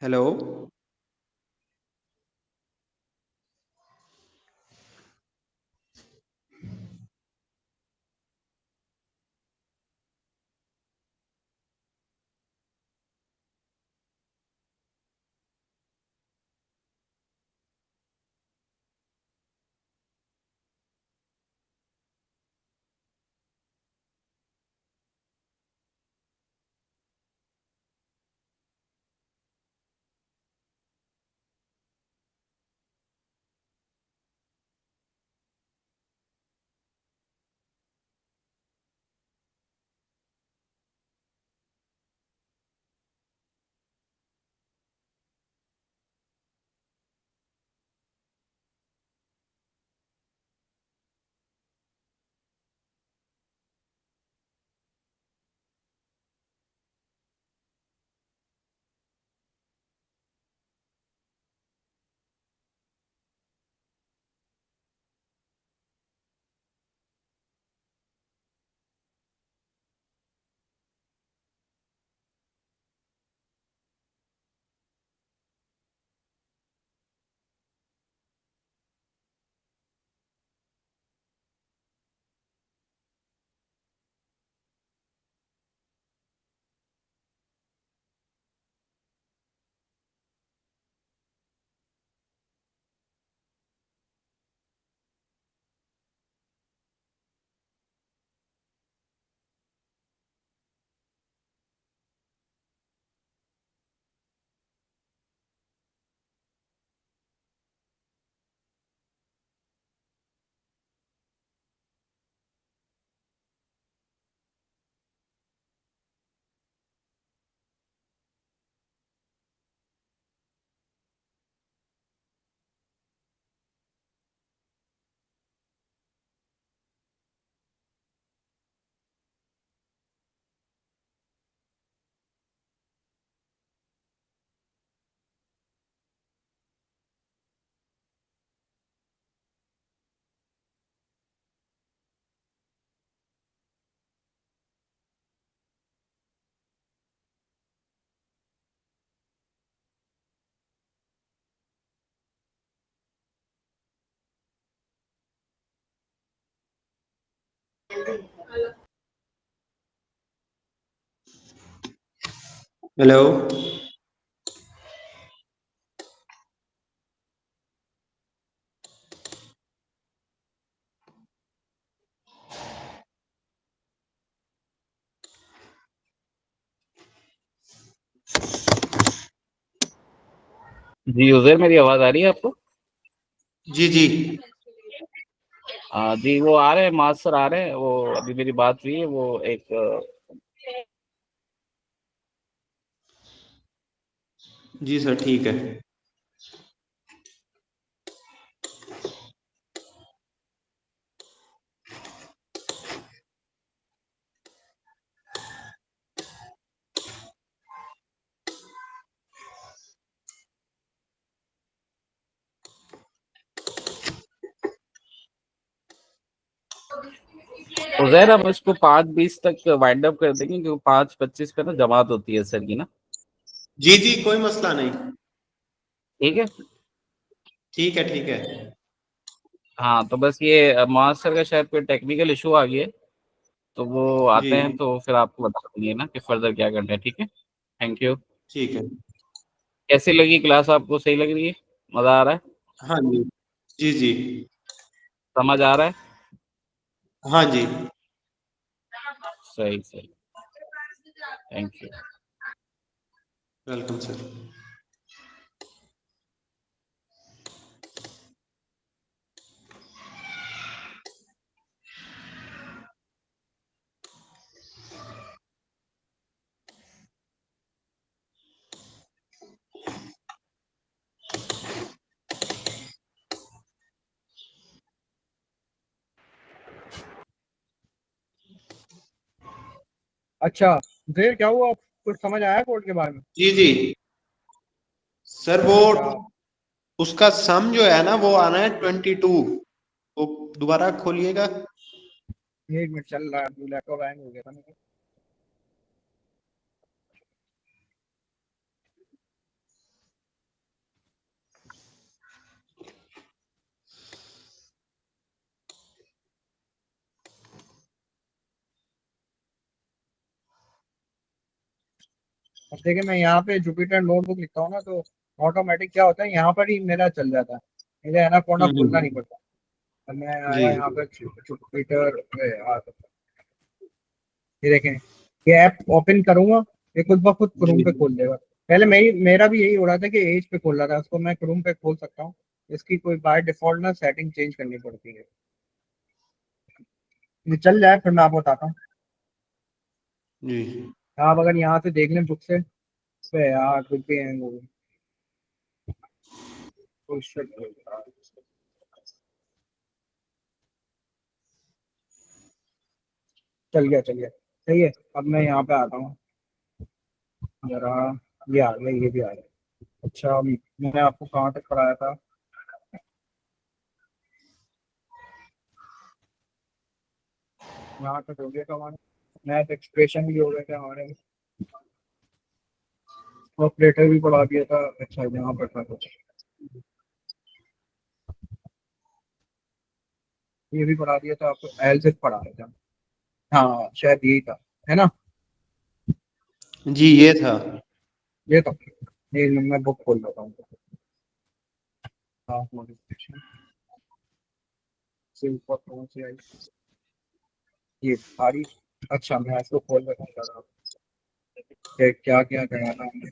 हेलो हेलो जी उज़ैर, मेरी आवाज आ रही है आपको? जी जी जी वो आ रहे हैं, मास्टर आ रहे हैं, वो अभी मेरी बात हुई है, वो एक जी सर ठीक है। उजैर, हम इसको 5:20 तक वाइंड अप कर देंगे, क्योंकि 5:25 पे ना जमात होती है सर की ना। जी जी कोई मसला नहीं। ठीक है। ठीक है ठीक है। हाँ तो बस ये मास्टर का शायद कोई टेक्निकल इशू आ गया है, तो वो जी आते हैं तो फिर आपको बता देंगे ना कि फर्दर क्या करना है। ठीक है, थैंक यू। ठीक है। कैसी लगी क्लास आपको, सही लग रही है, मजा आ रहा है, हाँ जी। जी जी। समझ आ रहा है? हाँ जी। सही सही, थैंक यू। Welcome sir. अच्छा, फिर क्या हुआ, कुछ समझ आया कोड के बारे में? जी जी सर, वो अच्छा, उसका सम जो है ना वो आना है 22। वो दोबारा खोलिएगा। 1 मिनट चल रहा है, लैपटॉप हैंग हो गया था मेरा। अब देखिए, मैं यहाँ पे जुपिटर नोटबुक लिखता हूँ ना, तो ऑटोमेटिक क्या होता है, यहाँ पर ही मेरा चल जाता है, मुझे एनाकोंडा खोलना नहीं हम्म। पड़ता। अब मैं जी आया यहाँ पर जुपिटर, ये देखें, ये ऐप ओपन करूंगा, ये खुद ब खुद क्रोम जी पे खोल देगा। पहले मेरा भी यही हो रहा था कि एज पे खोल रहा था, उसको मैं क्रोम पे खोल सकता हूँ। इसकी कोई बाय डिफॉल्ट ना सेटिंग चेंज करनी पड़ती है। ये चल जाए फिर मैं आपको बताता हूँ। जी। आप अगर यहाँ से देख लें बुक से, तो यार कुछ भी हैंग हो गई। Oh shit. चल गया सही है। अब मैं यहाँ पे आता हूँ जरा, ये आ गया, ये भी आ गया। अच्छा, मैंने आपको कहाँ तक पढ़ाया था? यहाँ तक हो गया था हमारे, मैथ एक्सप्रेशन भी हो गए थे हमारे, ऑपरेटर भी पढ़ा दिया था। अच्छा, यहाँ पर था कुछ, ये भी पढ़ा दिया था आपको, एलसिफ पढ़ा दिया था। हाँ शायद यही था, है ना? जी ये था। ये तो, ये मैं बुक खोल लेता हूँ। हाँ, modification, से ऊपर कौन सी आई, ये सारी। अच्छा, मैं इसको खोल लेता हूँ जरा, क्या क्या करना था हमने।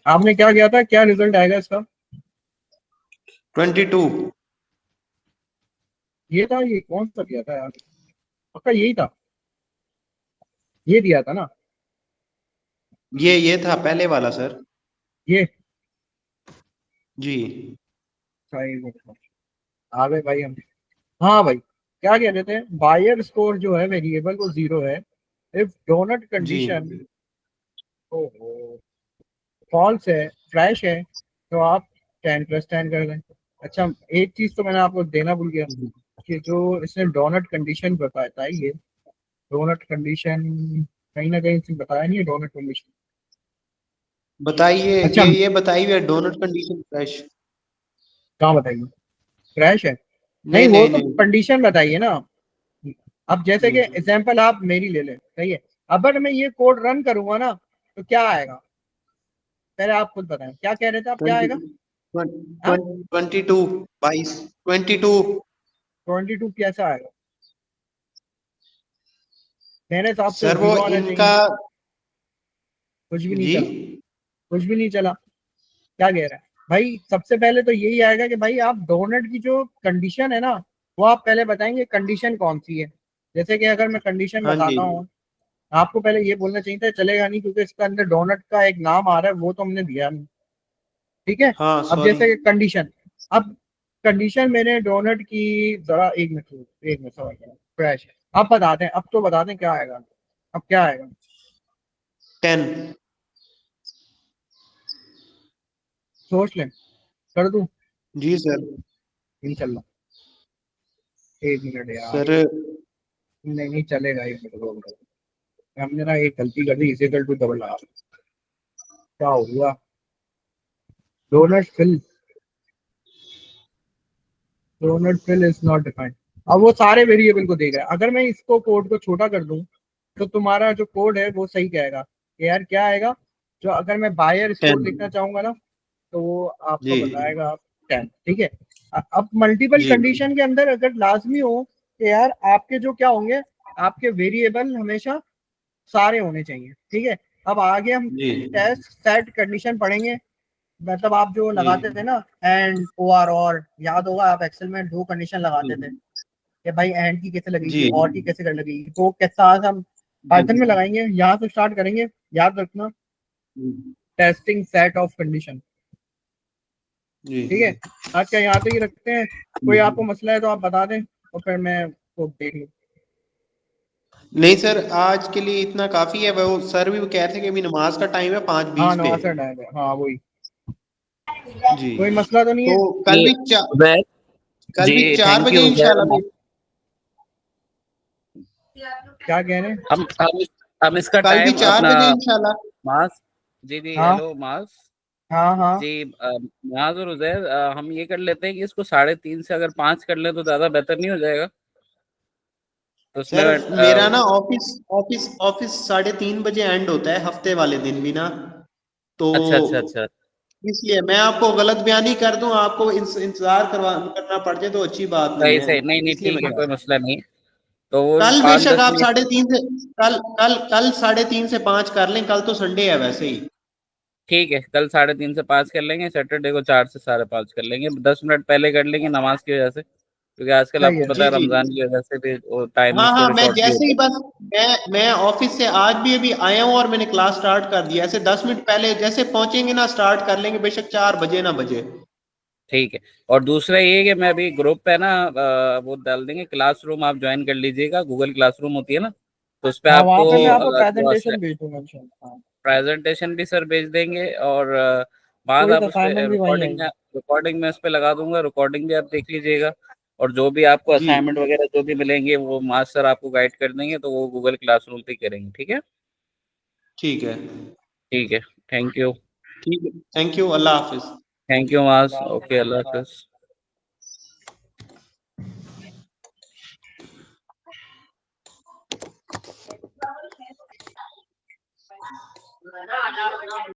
आपने क्या किया था, क्या रिजल्ट आएगा इसका? 22। ये था, ये कौन सा दिया था यार, पक्का यही था, ये दिया था ना? ये था पहले वाला सर। ये जी सही है। आ गए भाई हम। हाँ भाई, क्या कह रहे थे, बायर स्कोर जो है वेरिएबल वो 0 है, इफ डोनट जी। कंडीशन फॉल्स है, फ्लैश है, तो आप 10+10 कर दें। अच्छा, एक चीज तो मैंने आपको देना भूल गया, कि जो इसने डोनट कंडीशन बताया है, ये डोनट कंडीशन कहीं ना कहीं इसने बताया नहीं है, डोनट कंडीशन। बताइए, अच्छा, ये बताइए डोनट कंडीशन फ्रेश। कहाँ बताइए, क्रैश है? नहीं, नहीं वो नहीं तो नहीं। कंडीशन बताइए ना। अब जैसे कि जी एग्जांपल आप मेरी ले लें, सही है, अब अगर मैं ये कोड रन करूंगा ना, तो क्या आएगा? पहले आप खुद बताएं, क्या कह रहे थे आप, क्या 20, आएगा? हाँ, 22, 22, 22। 22 कैसा आएगा? मेरे हिसाब से सर वो 0 आना चाहिए। इनका। कुछ भी नहीं जी चला, कुछ भी नहीं चला, क्या कह रहा है? भाई सबसे पहले तो यही आएगा कि भाई आप डोनट की जो कंडीशन है ना, वो आप पहले बताएंगे कंडीशन कौन सी है। जैसे कि अगर मैं कंडीशन हाँ जी। बताता हूँ, आपको पहले ये बोलना चाहिए था, चलेगा नहीं क्योंकि इसके अंदर डोनट का एक नाम आ रहा है, वो तो हमने दिया नहीं। ठीक है। हाँ अब सॉरी। जैसे कंडीशन, अब कंडीशन मैंने डोनट की, जरा एक मिनट, एक मिनट समझ गया क्रैश। अब बता दें, अब तो बता दें क्या आएगा, अब क्या आएगा। 10। सोच लें, कर दूं। जी सर। नहीं चल रहा, एक मिनट यार। सर नहीं नहीं चलेगा, एक मिनट रोक दो। हमने ना एक गलती कर दी, इसे कर टू डबल लगा, क्या हो गया। Donut fill, donut fill is not defined. अब वो सारे वेरिएबल को देख रहा है। अगर मैं इसको कोड को छोटा कर दूं तो तुम्हारा जो कोड है वो सही कहेगा कि यार क्या आएगा। जो अगर मैं बायर स्कोर 10। देखना चाहूंगा ना, तो वो आपको जी बताएगा 10। ठीक है। अब मल्टीपल जी कंडीशन के अंदर अगर लाजमी हो कि यार आपके जो क्या होंगे, आपके वेरिएबल हमेशा सारे होने चाहिए। ठीक है। अब आगे हम जी टेस्ट सेट कंडीशन पढ़ेंगे। मतलब आप जो जी लगाते थे ना, एंड और याद होगा आप एक्सेल में दो कंडीशन लगाते थे कि भाई एंड की कैसे लगेगी जी और की कैसे कर लगेगी, तो कैसा आज हम जी पाइथन में लगाएंगे। यहाँ से स्टार्ट करेंगे, याद रखना, टेस्टिंग सेट ऑफ कंडीशन। जी ठीक है। आज का यहाँ तक ही रखते हैं। कोई आपको मसला है तो आप बता दें, और फिर मैं वो देख लूँ। नहीं सर, आज के लिए इतना काफी है। वो सर भी कह रहे थे कि अभी नमाज का टाइम है हाँ 5:20 पे। नवासा टाइम है, हाँ वही। जी। कोई मसला तो नहीं तो है। कल जी भी उजैर, कल जी भी 4 थैंक बजे यू इंशाल्लाह उजैर। भी। क्या कह रहे हैं। हम इसका कल भी टाइम 4 अपना बजे इंशाल्लाह। मास, जी जी हाँ हेलो मास, हाँ हाँ। जी मास और उजैर, हम ये कर लेते हैं कि इसको 3:30 से अगर 5 कर ले तो ज्यादा बेहतर नहीं हो जाएगा। तो उसमें सर मेरा ना ऑफिस ऑफिस ऑफिस 3:30 बजे एंड होता है हफ्ते वाले दिन भी ना, तो अच्छा अच्छा अच्छा, इसलिए मैं आपको गलत बयानी कर दूं, आपको इंतजार करना पड़ जाए तो अच्छी बात नहीं सही है। सही, नहीं नहीं इसलिए ठीक है, मैं कोई मसला नहीं। तो वो कल पाँच बेशक दस आप मिनट 3:30 से कल 3:30 से 5 कर लें, कल तो संडे है वैसे ही। ठीक है, कल 3:30 से 5 कर लेंगे, सैटरडे को 4 से 5:30 कर लेंगे, 10 मिनट पहले कर लेंगे नमाज की वजह से, क्योंकि आजकल सही आपको है। पता जी है जी। रमजान की वजह से भी टाइम हाँ हाँ, थोड़े मैं शॉर्ट भी जैसे होते ही हैं। बस मैं ऑफिस से आज भी अभी आया हूँ और मैंने क्लास स्टार्ट कर दिया। ऐसे 10 मिनट पहले जैसे पहुंचेंगे ना स्टार्ट कर लेंगे, बेशक 4 बजे ना बजे। ठीक है। और दूसरा ये कि मैं अभी ग्रुप पे ना वो डाल देंगे, क्लासरूम आप ज्वाइन कर लीजिएगा, गूगल क्लासरूम होती है ना, तो उस पर हाँ वहाँ आपको पे मैं आपको जो प्रेजेंटेशन भेज दूंगा इंशाल्लाह। हाँ। प्रेजेंटेशन भी सर भेज देंगे, और बाद कोई आप उस पर असाइनमेंट भी वहीं रिकॉर्डिंग आएगी। रिकॉर्डिंग में उस पर लगा दूंगा, रिकॉर्डिंग भी आप देख लीजिएगा। और जो भी आपको जी असाइनमेंट वगैरह जो भी मिलेंगे वो मास्टर आपको गाइड कर देंगे, तो वो गूगल क्लासरूम पे करेंगे। ठीक है। ठीक है। ठीक है, थैंक यू। ठीक है, thank you, Allah Hafiz. Thank you mass, okay, Allah Hafiz.